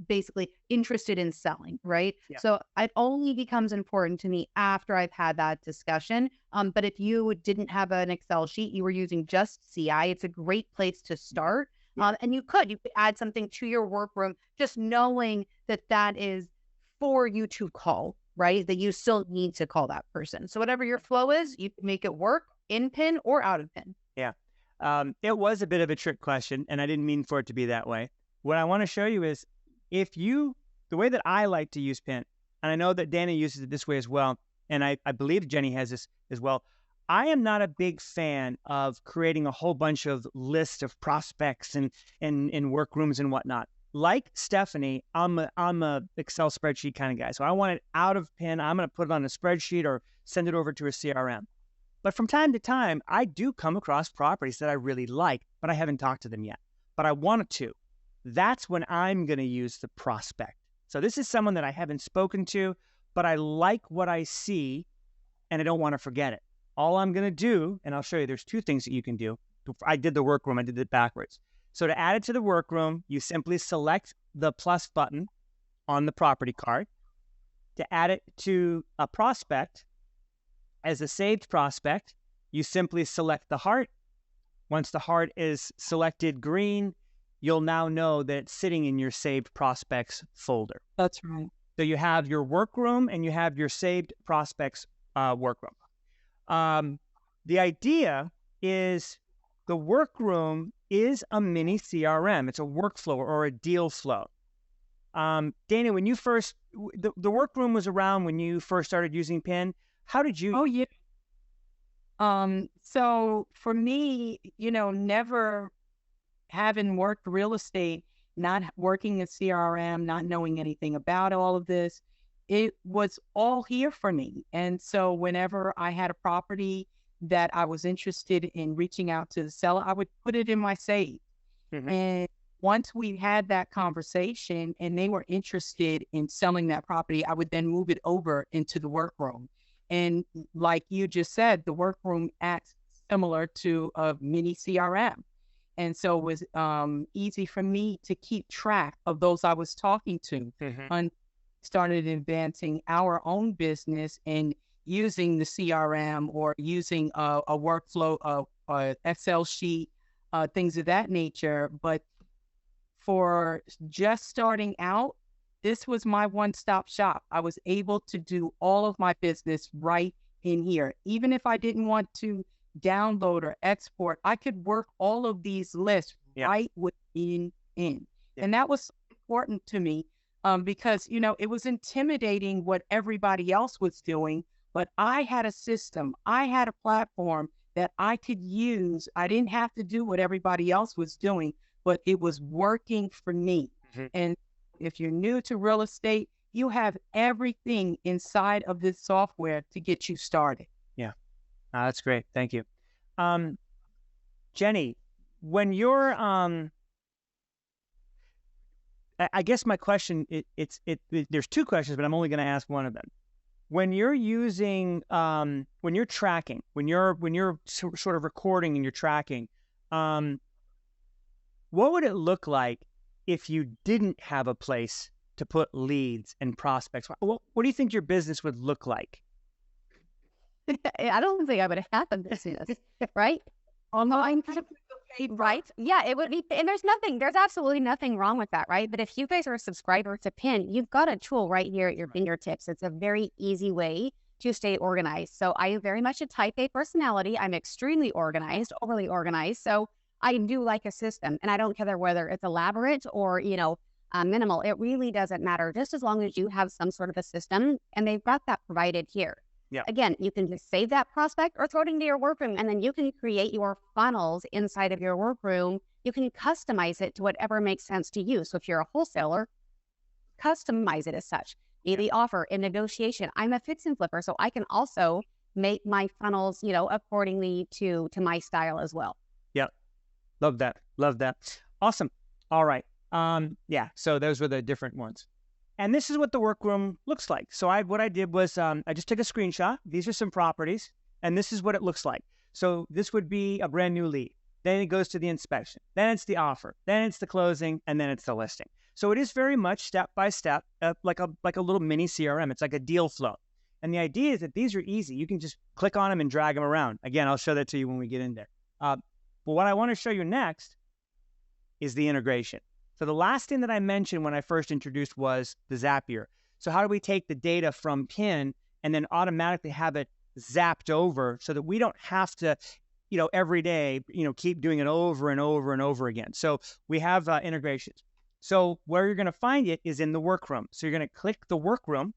basically interested in selling, right? Yeah. So it only becomes important to me after I've had that discussion. But if you didn't have an Excel sheet, you were using just CI, it's a great place to start. Yeah. And you could add something to your workroom, just knowing that that is for you to call, right? That you still need to call that person. So whatever your flow is, you can make it work in PIN or out of PIN. Yeah. It was a bit of a trick question, and I didn't mean for it to be that way. What I want to show you is the way that I like to use PIN, and I know that Dana uses it this way as well, and I believe Jenny has this as well. I am not a big fan of creating a whole bunch of lists of prospects and workrooms and whatnot. like Stephanie, I'm a Excel spreadsheet kind of guy. So I want it out of PIN. I'm going to put it on a spreadsheet or send it over to a CRM. But from time to time, I do come across properties that I really like, but I haven't talked to them yet. But I wanted to. That's when I'm going to use the prospect. So this is someone that I haven't spoken to, but I like what I see, and I don't want to forget it. All I'm going to do, and I'll show you, there's two things that you can do. I did the workroom. I did it backwards. So to add it to the workroom, you simply select the plus button on the property card. To add it to a prospect, as a saved prospect, you simply select the heart. Once the heart is selected green, you'll now know that it's sitting in your saved prospects folder. That's right. So you have your workroom and you have your saved prospects workroom. The idea is the workroom is a mini CRM. It's a workflow or a deal flow. Dana, when you first, the workroom was around when you first started using PIN. How did you? Oh, yeah. So for me, never having worked real estate, not working in CRM, not knowing anything about all of this, it was all here for me. And so whenever I had a property that I was interested in reaching out to the seller, I would put it in my save. Mm-hmm. And once we had that conversation and they were interested in selling that property, I would then move it over into the workroom. And like you just said, the workroom acts similar to a mini CRM. And so it was easy for me to keep track of those I was talking to. Mm-hmm. And started advancing our own business and using the CRM or using a workflow, a Excel sheet, things of that nature. But for just starting out, this was my one-stop shop. I was able to do all of my business right in here. Even if I didn't want to download or export, I could work all of these lists right within in. And that was important to me because, it was intimidating what everybody else was doing, but I had a system. I had a platform that I could use. I didn't have to do what everybody else was doing, but it was working for me. Mm-hmm. And if you're new to real estate, you have everything inside of this software to get you started. Yeah, that's great. Thank you. Jenny, when you're, I guess my question, there's two questions, but I'm only going to ask one of them. When you're using, when you're tracking, when you're sort of recording and you're tracking, what would it look like if you didn't have a place to put leads and prospects? What do you think your business would look like? I don't think I would have a business, right? Online, right? Yeah, it would be. And there's absolutely nothing wrong with that, right? But if you guys are a subscriber to PIN, you've got a tool right here at your fingertips. It's a very easy way to stay organized. So I am very much a type A personality. I'm extremely organized, overly organized. So I do like a system, and I don't care whether it's elaborate or, minimal. It really doesn't matter, just as long as you have some sort of a system, and they've got that provided here. Yeah. Again, you can just save that prospect or throw it into your workroom, and then you can create your funnels inside of your workroom. You can customize it to whatever makes sense to you. So if you're a wholesaler, customize it as such. Be the offer in negotiation. I'm a fix and flipper, so I can also make my funnels, accordingly to my style as well. Yep. Love that. Love that. Awesome. All right. Yeah. So those were the different ones. And this is what the workroom looks like. So what I did was I just took a screenshot. These are some properties, and this is what it looks like. So this would be a brand new lead. Then it goes to the inspection. Then it's the offer. Then it's the closing, and then it's the listing. So it is very much step by step, like a little mini CRM. It's like a deal flow. And the idea is that these are easy. You can just click on them and drag them around. Again, I'll show that to you when we get in there. But what I want to show you next is the integration. So the last thing that I mentioned when I first introduced was the Zapier. So how do we take the data from PIN and then automatically have it zapped over so that we don't have to, every day, keep doing it over and over and over again. So we have integrations. So where you're going to find it is in the workroom. So you're going to click the workroom.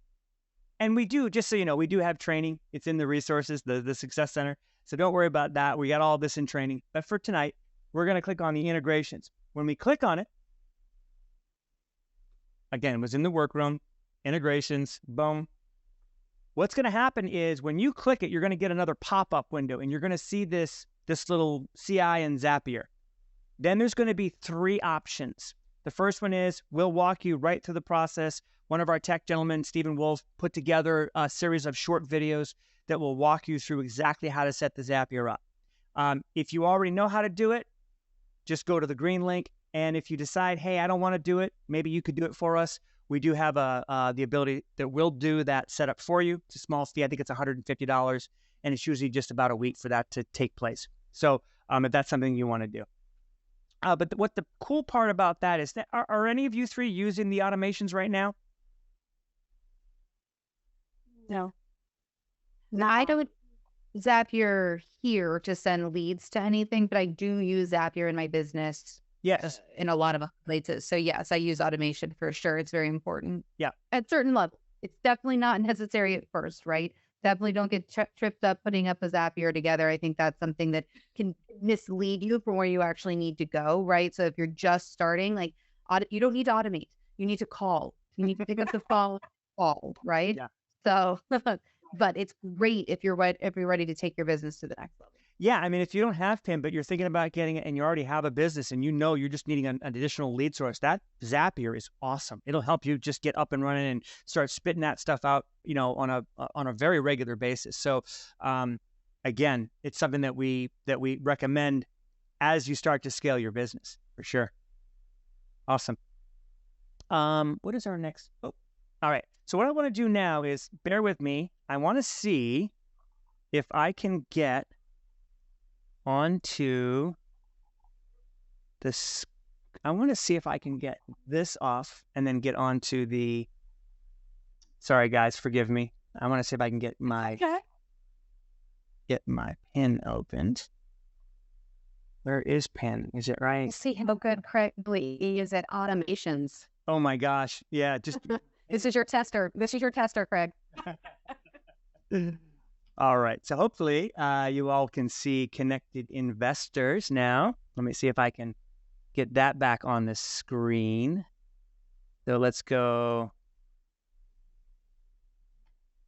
And we do, just so you know, we do have training. It's in the resources, the Success Center. So don't worry about that. We got all this in training. But for tonight, we're going to click on the integrations. When we click on it, Again, was in the workroom, integrations, boom. What's going to happen is when you click it, you're going to get another pop-up window, and you're going to see this little CI and Zapier. Then there's going to be 3 options. The first one is we'll walk you right through the process. One of our tech gentlemen, Stephen Wolf, put together a series of short videos that will walk you through exactly how to set the Zapier up. If you already know how to do it, just go to the green link. And if you decide, hey, I don't want to do it, maybe you could do it for us. We do have the ability that we'll do that setup for you. It's a small fee. I think it's $150, and it's usually just about a week for that to take place. So if that's something you want to do. But what the cool part about that is that are any of you 3 using the automations right now? No. No, I don't Zapier here to send leads to anything, but I do use Zapier in my business. Yes. In a lot of places. So yes, I use automation for sure. It's very important. Yeah. At certain levels. It's definitely not necessary at first, right? Definitely don't get tripped up putting up a Zapier together. I think that's something that can mislead you from where you actually need to go, right? So if you're just starting, like you don't need to automate. You need to call. You need to pick up the phone, call, right? Yeah. So, but it's great if you're ready to take your business to the next level. Yeah, I mean, if you don't have PIN, but you're thinking about getting it and you already have a business and you know you're just needing an additional lead source, that Zapier is awesome. It'll help you just get up and running and start spitting that stuff out, on a very regular basis. So, again, it's something that we recommend as you start to scale your business for sure. Awesome. What is our next? Oh, all right. So what I want to do now is bear with me. I want to see if I can get onto this. I want to see if I can get this off and then get onto the. Sorry, guys, forgive me. I want to see if I can get my PIN opened. Where is PIN? Is it right? See how good Craig is at automations. Oh my gosh! Yeah, just. This is your tester. This is your tester, Craig. All right. So hopefully you all can see connected investors now. Let me see if I can get that back on the screen. So let's go.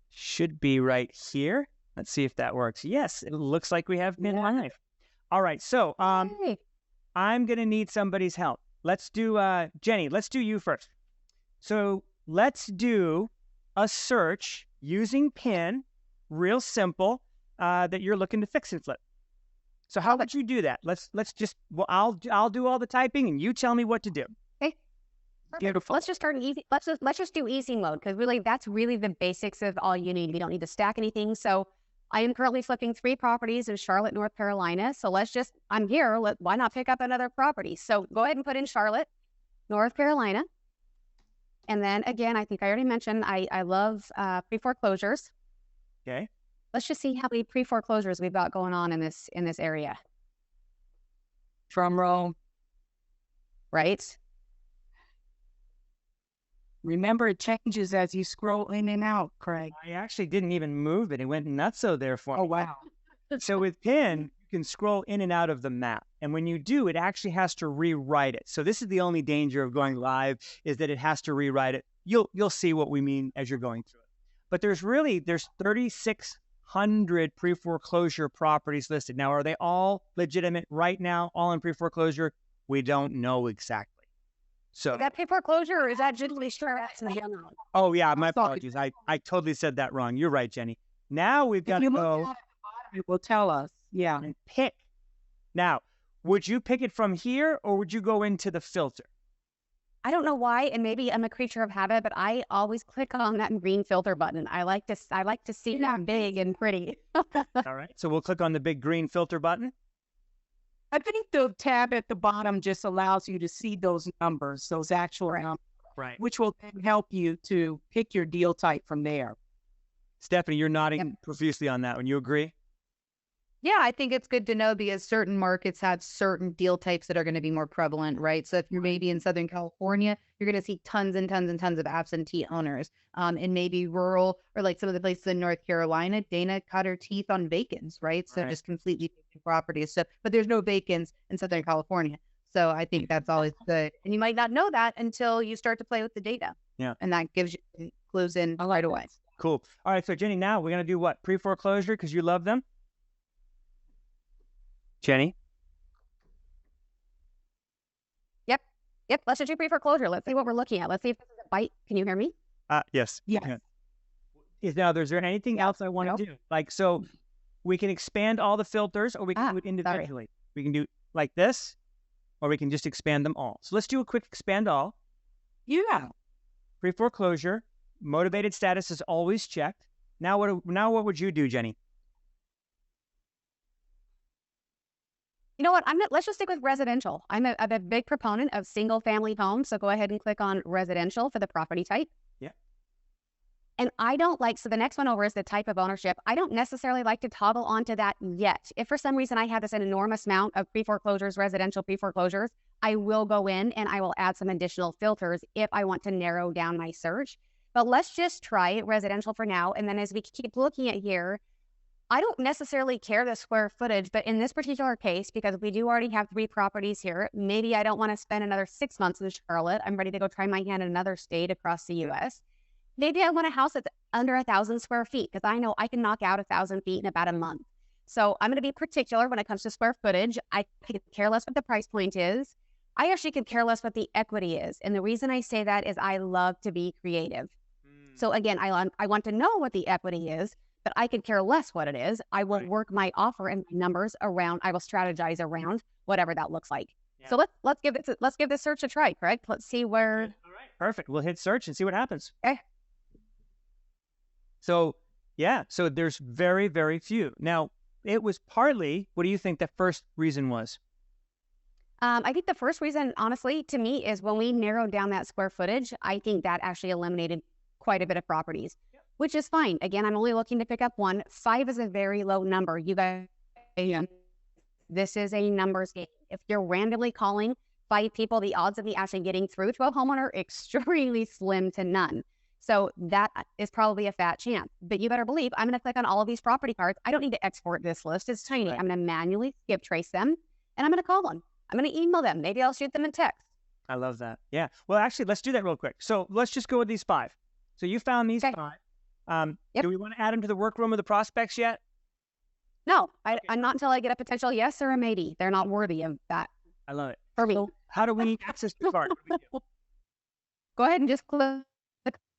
Should be right here. Let's see if that works. Yes, it looks like we have been live. All right. So I'm going to need somebody's help. Let's do Jenny. Let's do you first. So let's do a search using PIN. Real simple, that you're looking to fix and flip. So how would you do that? Let's just, well, I'll do all the typing and you tell me what to do. Okay. Beautiful. Let's just start easy. Let's just do easy mode, because really that's really the basics of all you need. We don't need to stack anything. So I am currently flipping 3 properties in Charlotte, North Carolina. So I'm here. Why not pick up another property? So go ahead and put in Charlotte, North Carolina. And then again, I think I already mentioned, I love pre-foreclosures. Okay. Let's just see how many pre-foreclosures we've got going on in this area. Drum roll. Right? Remember, it changes as you scroll in and out, Craig. I actually didn't even move it. It went nutso there for me. Oh, wow. So with PIN, you can scroll in and out of the map. And when you do, it actually has to rewrite it. So this is the only danger of going live, is that it has to rewrite it. You'll see what we mean as you're going through it. But there's 3,600 pre-foreclosure properties listed. Now, are they all legitimate right now, all in pre-foreclosure? We don't know exactly. So is that pre-foreclosure, or is that generally stress? Oh yeah, my apologies. I totally said that wrong. You're right, Jenny. Now we've got to go. It will tell us. Yeah. And pick. Now, would you pick it from here, or would you go into the filter? I don't know why, and maybe I'm a creature of habit, but I always click on that green filter button. I like to see that big and pretty. All right. So we'll click on the big green filter button. I think the tab at the bottom just allows you to see those numbers, those actual numbers, right, which will then help you to pick your deal type from there. Stephanie, you're nodding profusely on that one. You agree? Yeah, I think it's good to know, because certain markets have certain deal types that are going to be more prevalent, right? So if you're maybe in Southern California, you're going to see tons and tons and tons of absentee owners. And maybe rural, or like some of the places in North Carolina, Dana cut her teeth on vacants, right? So just completely vacant properties. So, but there's no vacants in Southern California. So I think that's always good. And you might not know that until you start to play with the data. Yeah. And that gives you clues in right away. Cool. All right. So Jenny, now we're going to do what? Pre-foreclosure, because you love them? Jenny? Yep. Let's just do pre-foreclosure. Let's see what we're looking at. Let's see if this is a bite. Can you hear me? Yes. Yes. Now, is there anything else I want to do? Like, so we can expand all the filters, or we can do it individually. Sorry. We can do like this, or we can just expand them all. So let's do a quick expand all. Yeah. Pre-foreclosure, motivated status is always checked. Now what would you do, Jenny? You know what? Let's just stick with residential. I'm a big proponent of single family homes. So go ahead and click on residential for the property type. Yeah. And I don't like, so the next one over is the type of ownership. I don't necessarily like to toggle onto that yet. If for some reason I have this an enormous amount of pre-foreclosures, residential pre-foreclosures, I will go in and I will add some additional filters if I want to narrow down my search. But let's just try residential for now. And then as we keep looking at here, I don't necessarily care the square footage, but in this particular case, because we do already have 3 properties here, maybe I don't want to spend another 6 months in Charlotte. I'm ready to go try my hand in another state across the U.S. Maybe I want a house that's under 1,000 square feet because I know I can knock out 1,000 feet in about a month. So I'm going to be particular when it comes to square footage. I could care less what the price point is. I actually could care less what the equity is. And the reason I say that is I love to be creative. So again, I want to know what the equity is, but I could care less what it is. I will work my offer and my numbers around. I will strategize around whatever that looks like. Yeah. So let's give this search a try, Craig. Let's see where. All right, perfect. We'll hit search and see what happens. Okay. So yeah, so there's very, very few. Now it was partly. What do you think the first reason was? I think the first reason, honestly, to me, is when we narrowed down that square footage. I think that actually eliminated quite a bit of properties. Which is fine. Again, I'm only looking to pick up 1. 5 is a very low number. You guys, this is a numbers game. If you're randomly calling 5 people, the odds of me actually getting through to a homeowner are extremely slim to none. So that is probably a fat chance. But you better believe I'm going to click on all of these property cards. I don't need to export this list. It's tiny. I'm going to manually skip trace them, and I'm going to call them. I'm going to email them. Maybe I'll shoot them in text. I love that. Yeah. Well, actually, let's do that real quick. So let's just go with these 5. So you found these 5. Yep. Do we want to add them to the workroom of the prospects yet? No, I'm not until I get a potential yes or a maybe. They're not worthy of that. I love it. For me. So how do we access the card? Go ahead and just click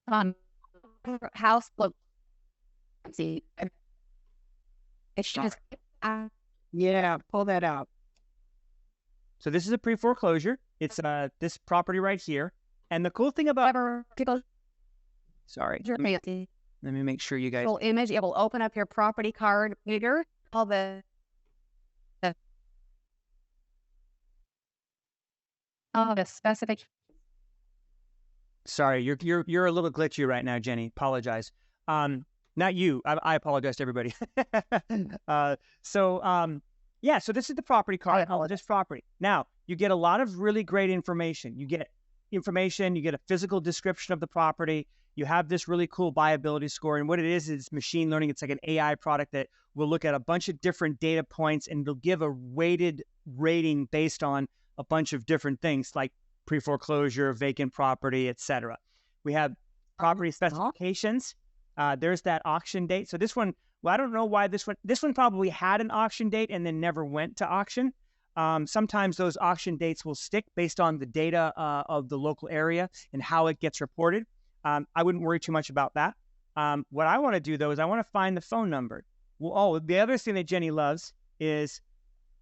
on house. Look, let's see. It's just yeah, pull that out. So this is a pre-foreclosure. It's this property right here. And the cool thing about sorry. Let me make sure you guys. Image. It will open up your property card bigger. All the specific. Sorry, you're a little glitchy right now, Jenny. Apologize. Not you. I apologize to everybody. Yeah. So this is the property card. This property. Now you get a lot of really great information. You get information. You get a physical description of the property. You have this really cool buyability score. And what it is machine learning. It's like an AI product that will look at a bunch of different data points and it'll give a weighted rating based on a bunch of different things like pre-foreclosure, vacant property, etc. We have property specifications. There's that auction date. So this one, well, I don't know why this one probably had an auction date and then never went to auction. Sometimes those auction dates will stick based on the data of the local area and how it gets reported. I wouldn't worry too much about that. What I want to do, though, is I want to find the phone number. Well, the other thing that Jenny loves is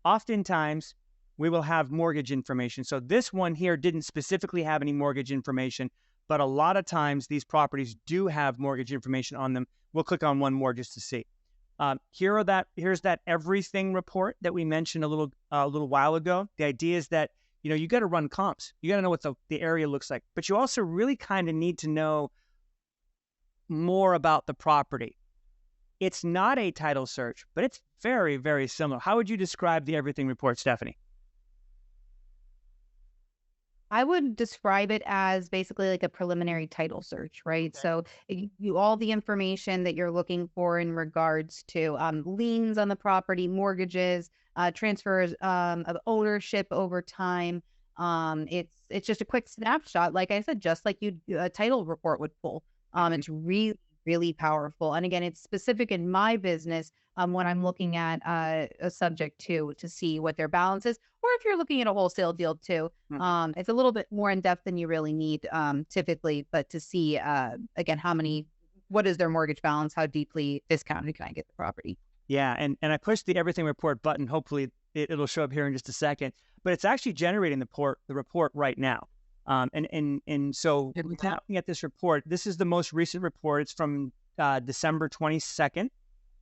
oftentimes we will have mortgage information. So this one here didn't specifically have any mortgage information, but a lot of times these properties do have mortgage information on them. We'll click on one more just to see. Here's that everything report that we mentioned a little while ago. The idea is that you got to run comps. You got to know what the area looks like, but you also really kind of need to know more about the property. It's not a title search, but it's very, very similar. How would you describe the everything report, Stephanie? I would describe it as basically like a preliminary title search, right? Okay. So all the information that you're looking for in regards to liens on the property, mortgages, transfers of ownership over time. It's just a quick snapshot, like I said, just like a title report would pull. It's really, really powerful. And again, it's specific in my business when I'm looking at a subject to see what their balance is, or if you're looking at a wholesale deal too. It's a little bit more in depth than you really need typically, but to see again what is their mortgage balance, how deeply discounted can I get the property? Yeah, and I pushed the everything report button. Hopefully it'll show up here in just a second. But it's actually generating the report right now. And so looking at this report, this is the most recent report. It's from December 22nd,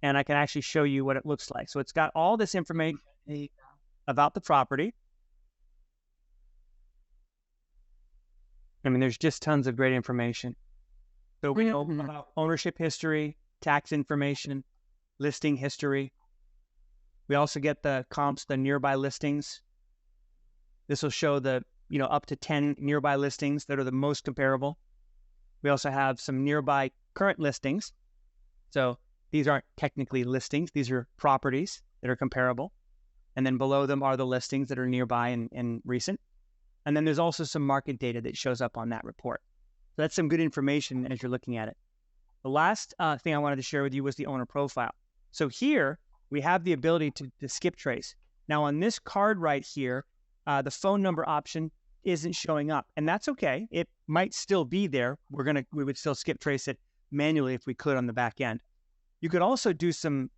and I can actually show you what it looks like. So it's got all this information about the property. I mean, there's just tons of great information. So we know about ownership history, tax information, listing history. We also get the comps, the nearby listings. This will show the, up to 10 nearby listings that are the most comparable. We also have some nearby current listings. So these aren't technically listings. These are properties that are comparable. And then below them are the listings that are nearby and recent. And then there's also some market data that shows up on that report. So that's some good information as you're looking at it. The last thing I wanted to share with you was the owner profile. So here we have the ability to skip trace. Now on this card right here, the phone number option isn't showing up, and that's okay. It might still be there. We would still skip trace it manually if we could on the back end. You could also do some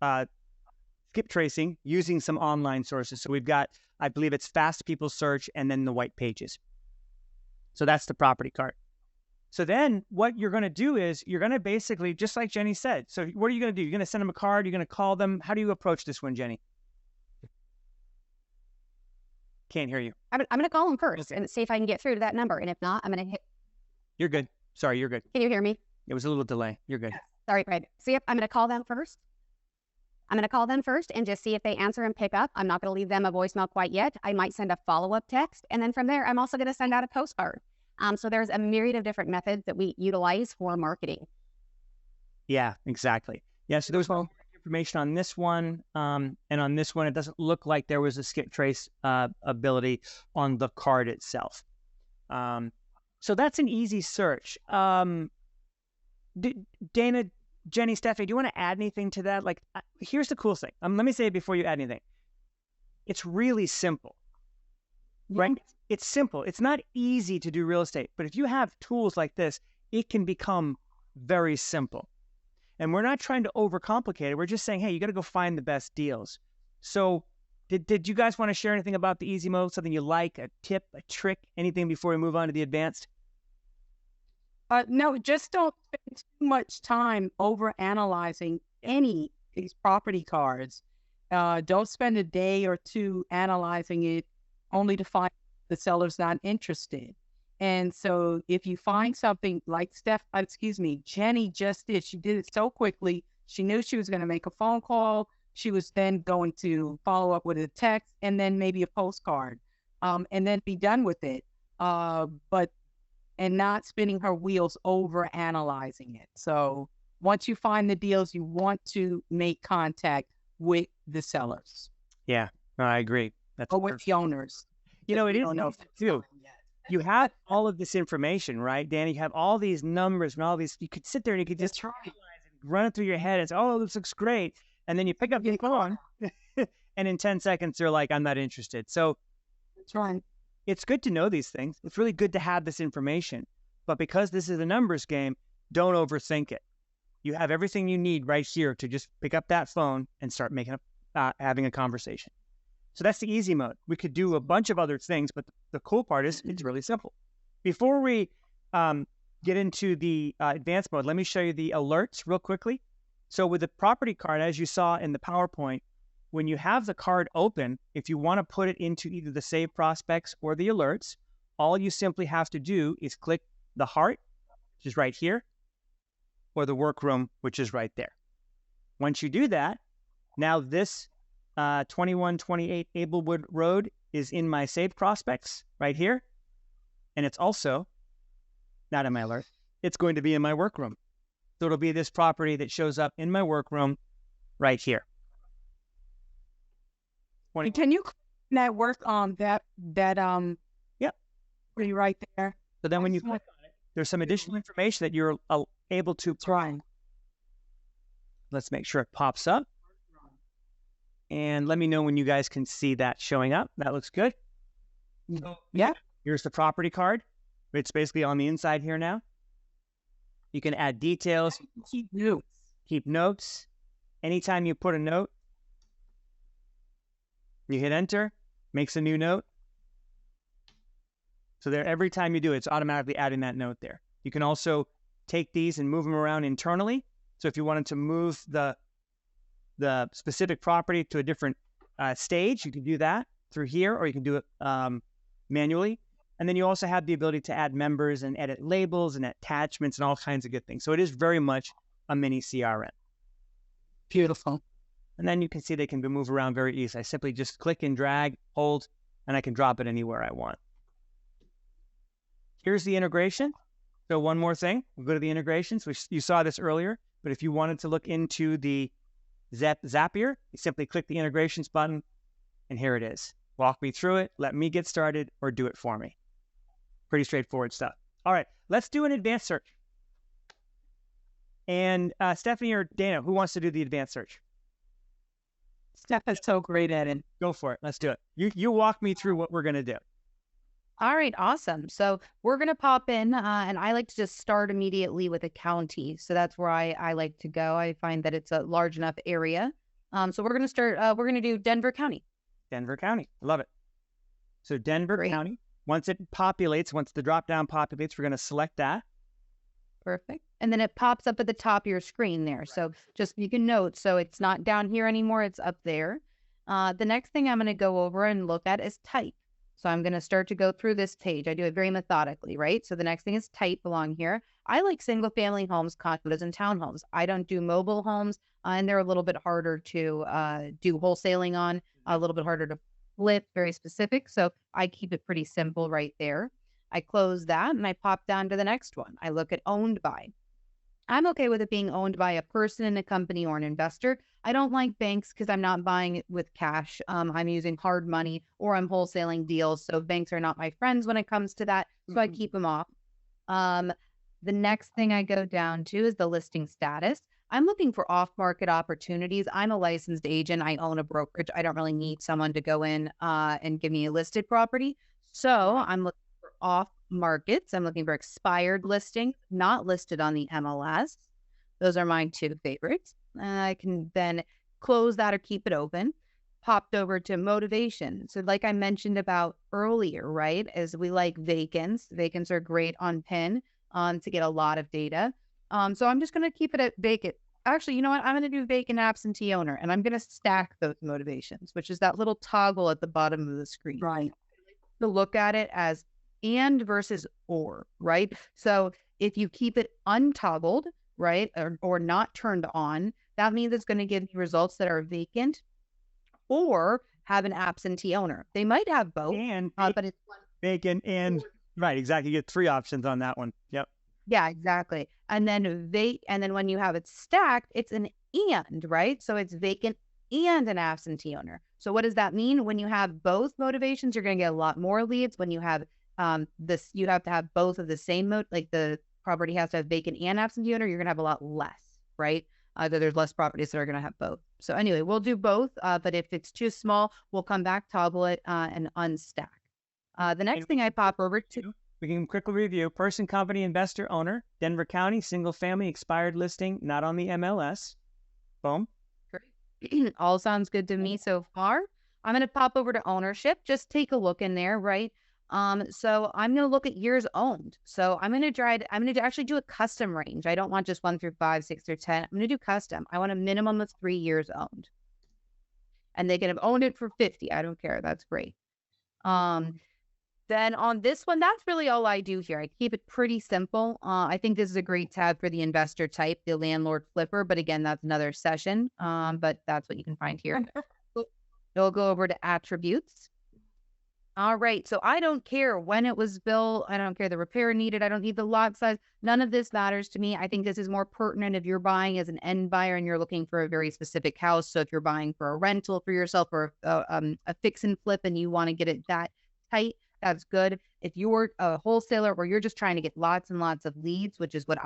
skip tracing using some online sources. So we've got, I believe it's Fast People Search and then the White Pages. So that's the property card. So then what you're going to do is you're going to basically, just like Jenny said, so what are you going to do? You're going to send them a card. You're going to call them. How do you approach this one, Jenny? Can't hear you. I'm going to call them first and see if I can get through to that number. And if not, I'm going to hit. You're good. Sorry, you're good. Can you hear me? It was a little delay. You're good. Sorry, Fred. See if I'm going to call them first. I'm going to call them first and just see if they answer and pick up. I'm not going to leave them a voicemail quite yet. I might send a follow-up text. And then from there, I'm also going to send out a postcard. So there's a myriad of different methods that we utilize for marketing. Yeah, exactly. Yeah, so there was more information on this one. And on this one, it doesn't look like there was a skip trace ability on the card itself. So that's an easy search. Dana, Jenny, Stephanie, do you want to add anything to that? Like, here's the cool thing. Let me say it before you add anything. It's really simple, right? It's simple. It's not easy to do real estate, but if you have tools like this, it can become very simple. And we're not trying to overcomplicate it. We're just saying, hey, you got to go find the best deals. So did you guys want to share anything about the easy mode? Something you like, a tip, a trick, anything before we move on to the advanced? No, just don't spend too much time over analyzing any of these property cards. Don't spend a day or two analyzing it only to find the seller's not interested. And so if you find something like Jenny just did, she did it so quickly. She knew she was going to make a phone call. She was then going to follow up with a text and then maybe a postcard, and then be done with it. And not spinning her wheels over analyzing it. So once you find the deals, you want to make contact with the sellers. Yeah, I agree. Or with the owners. It is nice too. You have all of this information, right, Danny? You have all these numbers and all these. You could sit there and you could just run it through your head and say, "Oh, this looks great," and then you pick up your phone, and in 10 seconds they're like, "I'm not interested." So that's right. It's good to know these things. It's really good to have this information. But because this is a numbers game, don't overthink it. You have everything you need right here to just pick up that phone and start having a conversation. So that's the easy mode. We could do a bunch of other things, but the cool part is it's really simple. Before we get into the advanced mode, let me show you the alerts real quickly. So with the property card, as you saw in the PowerPoint, when you have the card open, if you want to put it into either the Save Prospects or the alerts, all you simply have to do is click the heart, which is right here, or the workroom, which is right there. Once you do that, now this 2128 Ablewood Road is in my Save Prospects right here. And it's also not in my alert. It's going to be in my workroom. So it'll be this property that shows up in my workroom right here. And can you that work on that Yep. pretty right there? So then when you click on it, there's some additional information that you're able to. That's right. Let's make sure it pops up. And let me know when you guys can see that showing up. That looks good. So, Yeah. here's the property card. It's basically on the inside here now. You can add details. Keep notes. Keep notes. Anytime you put a note, you hit enter, makes a new note. So there, every time you do it, it's automatically adding that note there. You can also take these and move them around internally. So if you wanted to move the specific property to a different stage, you can do that through here, or you can do it manually. And then you also have the ability to add members and edit labels and attachments and all kinds of good things. So it is very much a mini CRM. Beautiful. And then you can see they can be moved around very easily. I simply just click and drag, hold, and I can drop it anywhere I want. Here's the integration. So one more thing, we'll go to the integrations. You saw this earlier, but if you wanted to look into the Zapier, you simply click the integrations button, and here it is. Walk me through it, let me get started, or do it for me. Pretty straightforward stuff. All right, let's do an advanced search. And Stephanie or Dana, who wants to do the advanced search? Steph is so great at it. Go for it. Let's do it. You walk me through what we're going to do. All right, awesome. So we're going to pop in, and I like to just start immediately with a county. So that's where I like to go. I find that it's a large enough area. So we're going to start, we're going to do Denver County. Denver County. Love it. So Denver County, once it populates, once the drop-down populates, we're going to select that. Perfect. And then it pops up at the top of your screen there. So just you can note, so it's not down here anymore, it's up there. The next thing I'm going to go over and look at is type. So I'm going to start to go through this page. I do it very methodically, right? So the next thing is type along here. I like single family homes, condos, and townhomes. I don't do mobile homes, and they're a little bit harder to do wholesaling on, a little bit harder to flip, very specific. So I keep it pretty simple right there. I close that and I pop down to the next one. I look at owned by. I'm okay with it being owned by a person, a company, or an investor. I don't like banks because I'm not buying it with cash. I'm using hard money or I'm wholesaling deals. So banks are not my friends when it comes to that. So I keep them off. The next thing I go down to is the listing status. I'm looking for off-market opportunities. I'm a licensed agent. I own a brokerage. I don't really need someone to go in and give me a listed property. So I'm looking for off markets. I'm looking for expired listings, not listed on the MLS. Those are my two favorites. I can then close that or keep it open. Popped over to motivation. So like I mentioned about earlier, right, is we like vacants. Vacants are great on PIN to get a lot of data. So I'm just going to keep it at vacant. Actually, you know what? I'm going to do vacant absentee owner, and I'm going to stack those motivations, which is that little toggle at the bottom of the screen. Right. To look at it as and versus or, right? So if you keep it untoggled, right, or not turned on, that means it's going to give you results that are vacant or have an absentee owner. They might have both, And but it's vacant and right, exactly. You get three options on that one. Yep. yeah, exactly. And then when you have it stacked, it's an and, right? So it's vacant and an absentee owner. So what does that mean? When you have both motivations, you're going to get a lot more leads. When you have this, you have to have both of the same mode, like the property has to have vacant and absentee owner, you're going to have a lot less, right? There's less properties that are going to have both. So anyway, we'll do both, but if it's too small, we'll come back, toggle it, and unstack. The next thing I pop over to... We can quickly review person, company, investor, owner, Denver County, single family, expired listing, not on the MLS. Boom. Great. All sounds good to me so far. I'm going to pop over to ownership. Just take a look in there, right? So I'm going to look at years owned. So I'm going to actually do a custom range. I don't want just 1 through 5, 6 through 10. I'm going to do custom. I want a minimum of 3 years owned. And they can have owned it for 50. I don't care. That's great. Then on this one, that's really all I do here. I keep it pretty simple. I think this is a great tab for the investor type, the landlord flipper. But again, that's another session. But that's what you can find here. We'll go over to attributes. All right. So I don't care when it was built. I don't care the repair needed. I don't need the lot size. None of this matters to me. I think this is more pertinent if you're buying as an end buyer and you're looking for a very specific house. So if you're buying for a rental for yourself or a fix and flip and you want to get it that tight, that's good. If you're a wholesaler or you're just trying to get lots and lots of leads, which is what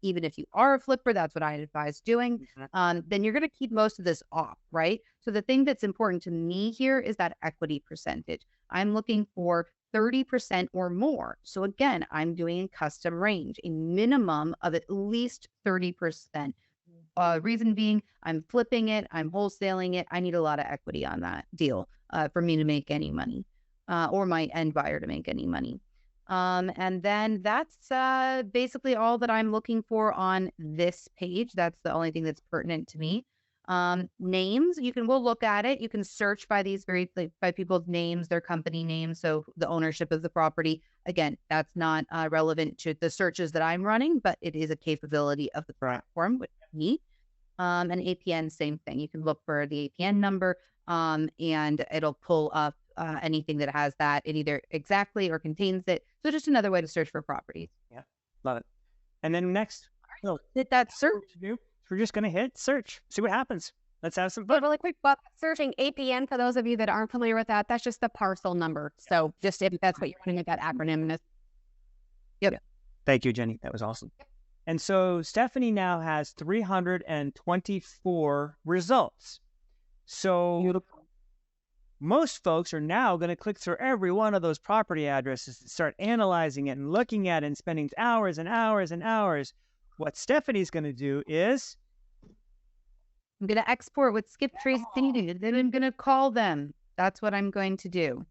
even if you are a flipper, that's what I advise doing, then you're going to keep most of this off, right? So the thing that's important to me here is that equity percentage. I'm looking for 30% or more. So again, I'm doing a custom range, a minimum of at least 30%. Reason being, I'm flipping it, I'm wholesaling it. I need a lot of equity on that deal for me to make any money. Or my end buyer to make any money. And then that's basically all that I'm looking for on this page. That's the only thing that's pertinent to me. Names, we'll look at it. You can search by these by people's names, their company names. So the ownership of the property. Again, that's not relevant to the searches that I'm running, but it is a capability of the platform, which is neat. And APN, same thing. You can look for the APN number and it'll pull up anything that has that. It either exactly or contains it. So just another way to search for properties. Yeah, love it. And then next, hit that search. We're just going to hit search, see what happens. Let's have some fun. But really quick, but searching APN, for those of you that aren't familiar with that, that's just the parcel number. So just if that's what you're running with that acronym is. Yep. Yeah. Thank you, Jenny. That was awesome. Yep. And so Stephanie now has 324 results. So beautiful. Most folks are now going to click through every one of those property addresses and start analyzing it and looking at it and spending hours and hours and hours. What Stephanie's going to do is I'm going to export what Skip Trace needed. Then I'm going to call them. That's what I'm going to do.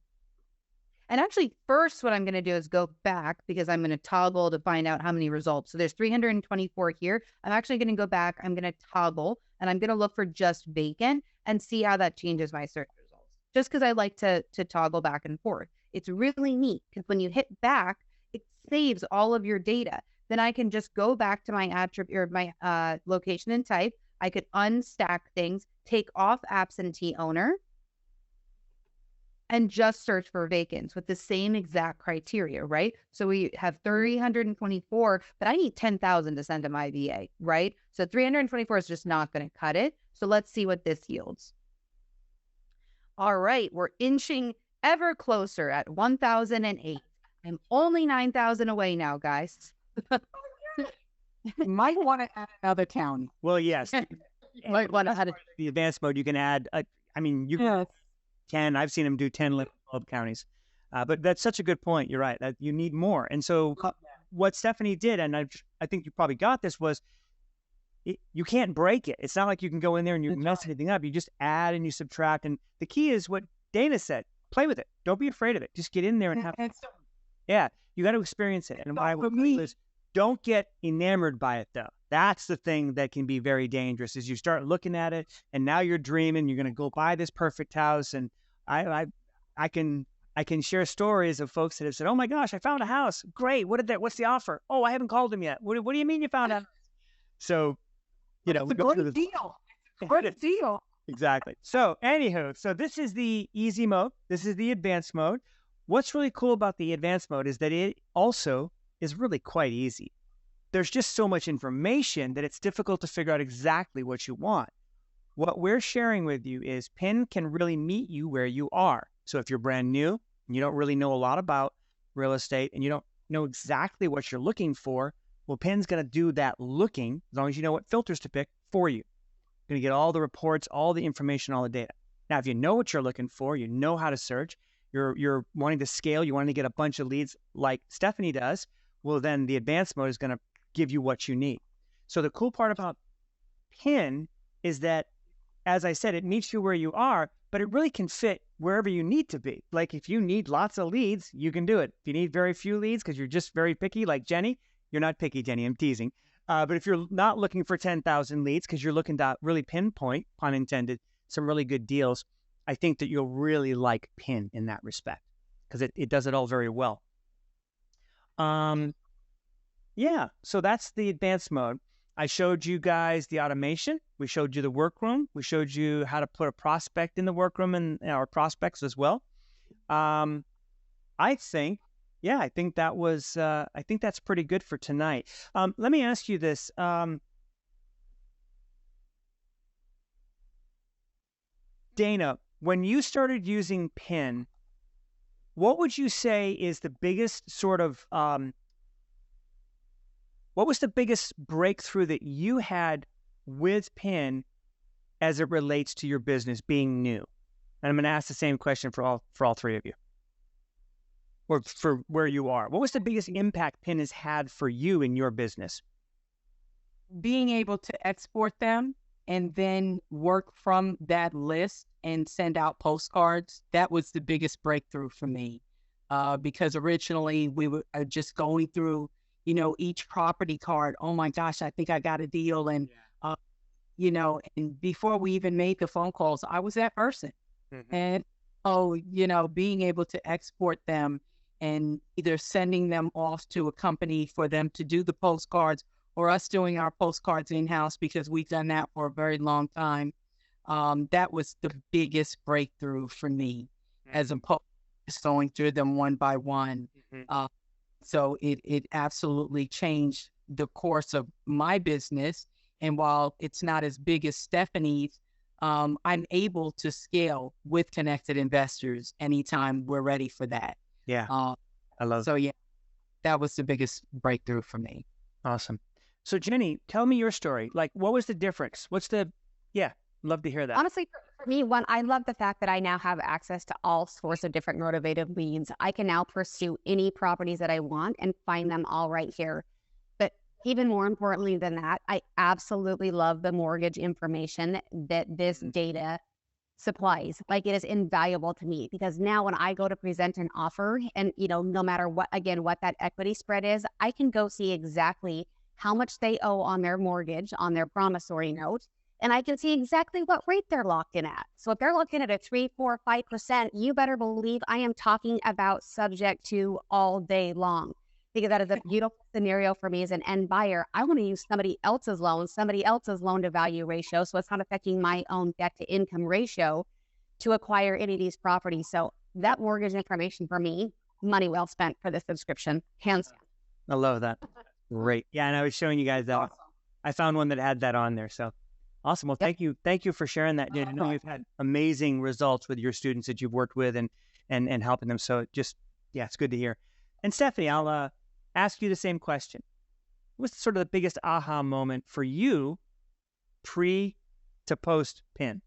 And actually, first, what I'm going to do is go back because I'm going to toggle to find out how many results. So there's 324 here. I'm actually going to go back. I'm going to toggle and I'm going to look for just vacant and see how that changes my search results. Just because I like to toggle back and forth. It's really neat because when you hit back, it saves all of your data. Then I can just go back to my attribute or my location and type. I could unstack things, take off absentee owner, and just search for vacants with the same exact criteria, right? So we have 324, but I need 10,000 to send to my VA, right? So 324 is just not going to cut it. So let's see what this yields. All right, we're inching ever closer at 1,008. I'm only 9,000 away now, guys. You might want to add another town. Well, yes. You might want to add the advanced mode. You can add, you can, I've seen them do 10 club counties. But that's such a good point. You're right. You need more. And so what Stephanie did, and I think you probably got this, was you can't break it. It's not like you can go in there and you mess anything up. You just add and you subtract. And the key is what Dana said. Play with it. Don't be afraid of it. Just get in there and have fun. Yeah, you got to experience it. And what I would say is, don't get enamored by it, though. That's the thing that can be very dangerous, is you start looking at it, and now you're dreaming you're going to go buy this perfect house. And I can share stories of folks that have said, "Oh my gosh, I found a house. Great. What's the offer? Oh, I haven't called him yet. What do you mean you found out?" So, it's a great deal. It's a great deal. Exactly. So, anywho, this is the easy mode. This is the advanced mode. What's really cool about the advanced mode is that it also is really quite easy. There's just so much information that it's difficult to figure out exactly what you want. What we're sharing with you is PIN can really meet you where you are. So if you're brand new and you don't really know a lot about real estate and you don't know exactly what you're looking for, well, PIN's going to do that looking, as long as you know what filters to pick, for you. You're going to get all the reports, all the information, all the data. Now, if you know what you're looking for, you know how to search, you're wanting to scale, you want to get a bunch of leads like Stephanie does, well, then the advanced mode is going to give you what you need. So the cool part about PIN is that, as I said, it meets you where you are, but it really can fit wherever you need to be. Like if you need lots of leads, you can do it. If you need very few leads because you're just very picky, like Jenny, you're not picky, Jenny, I'm teasing. But if you're not looking for 10,000 leads because you're looking to really pinpoint, pun intended, some really good deals, I think that you'll really like PIN in that respect because it does it all very well. Yeah, so that's the advanced mode. I showed you guys the automation. We showed you the workroom. We showed you how to put a prospect in the workroom and our prospects as well. I think, yeah, I think that was, I think that's pretty good for tonight. Let me ask you this. Dana, when you started using PIN, what would you say is the biggest sort of, what was the biggest breakthrough that you had with PIN as it relates to your business being new? And I'm going to ask the same question for all three of you, or for where you are. What was the biggest impact PIN has had for you in your business? Being able to export them and then work from that list and send out postcards, that was the biggest breakthrough for me. Because originally we were just going through, each property card. Oh my gosh, I think I got a deal. And, and before we even made the phone calls, I was that person. And, being able to export them and either sending them off to a company for them to do the postcards, or us doing our postcards in-house, because we've done that for a very long time. That was the biggest breakthrough for me, as opposed to going through them one by one. So it absolutely changed the course of my business. And while it's not as big as Stephanie's, I'm able to scale with connected investors anytime we're ready for that. Yeah, I love. So yeah, that was the biggest breakthrough for me. Awesome. So Jenny, tell me your story. Like, what was the difference? Love to hear that. Honestly, for me, I love the fact that I now have access to all sorts of different motivated leads. I can now pursue any properties that I want and find them all right here. But even more importantly than that, I absolutely love the mortgage information that this data supplies. Like, it is invaluable to me, because now when I go to present an offer, and no matter what that equity spread is, I can go see exactly how much they owe on their mortgage, on their promissory note, and I can see exactly what rate they're locked in at. So if they're locked in at a 3, 4, 5%, you better believe I am talking about subject to all day long, because that is a beautiful scenario for me as an end buyer. I want to use somebody else's loan to value ratio, so it's not affecting my own debt to income ratio to acquire any of these properties. So that mortgage information for me, money well spent for this subscription, hands down. I love that. Great. Yeah, and I was showing you guys that. Awesome. I found one that had that on there. So awesome. Well, thank you for sharing that. I know you've had amazing results with your students that you've worked with and helping them. So just, it's good to hear. And Stephanie, I'll ask you the same question. What's sort of the biggest aha moment for you pre to post PIN?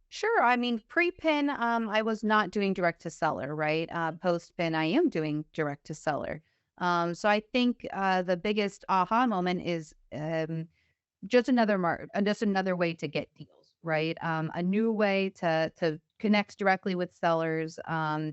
Sure. I mean, pre-PIN, I was not doing direct to seller, right? Post-PIN, I am doing direct to seller. So I think the biggest aha moment is just another way to get deals, right? A new way to connect directly with sellers, a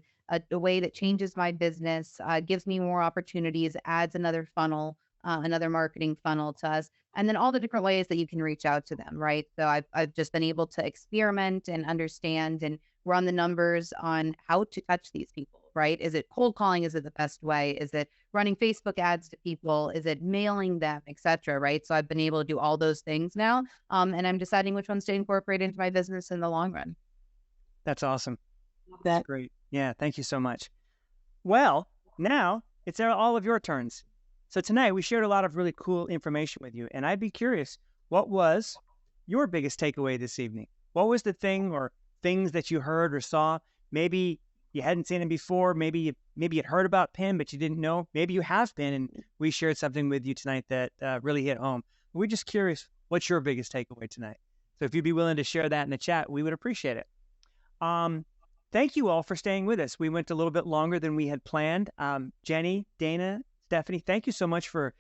way that changes my business, gives me more opportunities, adds another funnel, another marketing funnel to us, and then all the different ways that you can reach out to them, right? So I've just been able to experiment and understand and run the numbers on how to touch these people, right? Is it cold calling? Is it the best way? Is it running Facebook ads to people? Is it mailing them, etc., right? So I've been able to do all those things now, and I'm deciding which ones to incorporate into my business in the long run. That's awesome. That's great. Yeah, thank you so much. Well, now it's all of your turns. So tonight we shared a lot of really cool information with you, and I'd be curious, what was your biggest takeaway this evening? What was the thing or things that you heard or saw? Maybe you hadn't seen them before. Maybe you'd heard about PIN, but you didn't know. Maybe you have PIN, and we shared something with you tonight that really hit home. We're just curious, what's your biggest takeaway tonight? So if you'd be willing to share that in the chat, we would appreciate it. Thank you all for staying with us. We went a little bit longer than we had planned. Jenny, Dana, Stephanie, thank you so much for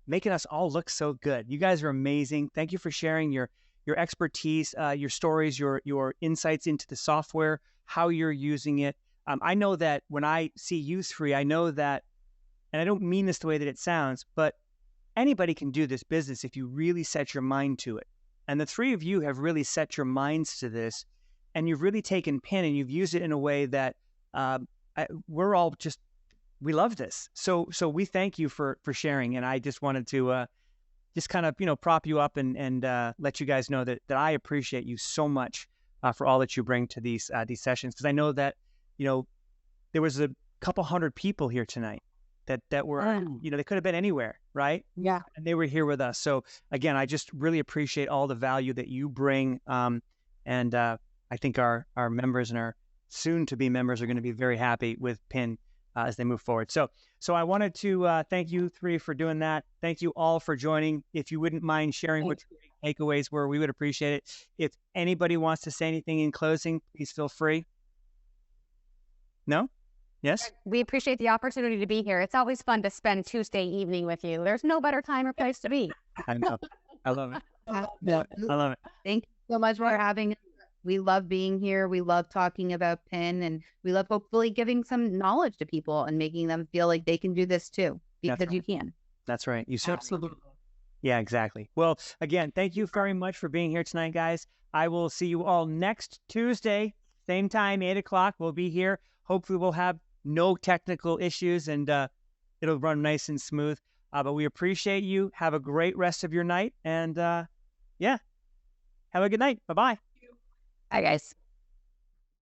making us all look so good. You guys are amazing. Thank you for sharing your expertise, your stories, your insights into the software, how you're using it. I know that when I see Use Free, I know that, and I don't mean this the way that it sounds, but anybody can do this business if you really set your mind to it. And the three of you have really set your minds to this, and you've really taken PIN and you've used it in a way that we're all just, we love this. So we thank you for sharing. And I just wanted to just kind of, prop you up and let you guys know that I appreciate you so much for all that you bring to these sessions. Because I know that, there was a couple hundred people here tonight that were, you know, they could have been anywhere, right? Yeah. And they were here with us. So again, I just really appreciate all the value that you bring. And I think our members and our soon to be members are going to be very happy with PIN as they move forward. So I wanted to thank you three for doing that. Thank you all for joining. If you wouldn't mind sharing what your takeaways were, we would appreciate it. If anybody wants to say anything in closing, please feel free. No? Yes? We appreciate the opportunity to be here. It's always fun to spend Tuesday evening with you. There's no better time or place to be. I know. I love it. I love it. Thank you so much for having us. We love being here. We love talking about PIN, and we love hopefully giving some knowledge to people and making them feel like they can do this too, because you can. That's right. You certainly Absolutely. Yeah, exactly. Well, again, thank you very much for being here tonight, guys. I will see you all next Tuesday, same time, 8 o'clock. We'll be here. Hopefully we'll have no technical issues and it'll run nice and smooth. But we appreciate you. Have a great rest of your night. And yeah, have a good night. Bye-bye. Hi, guys.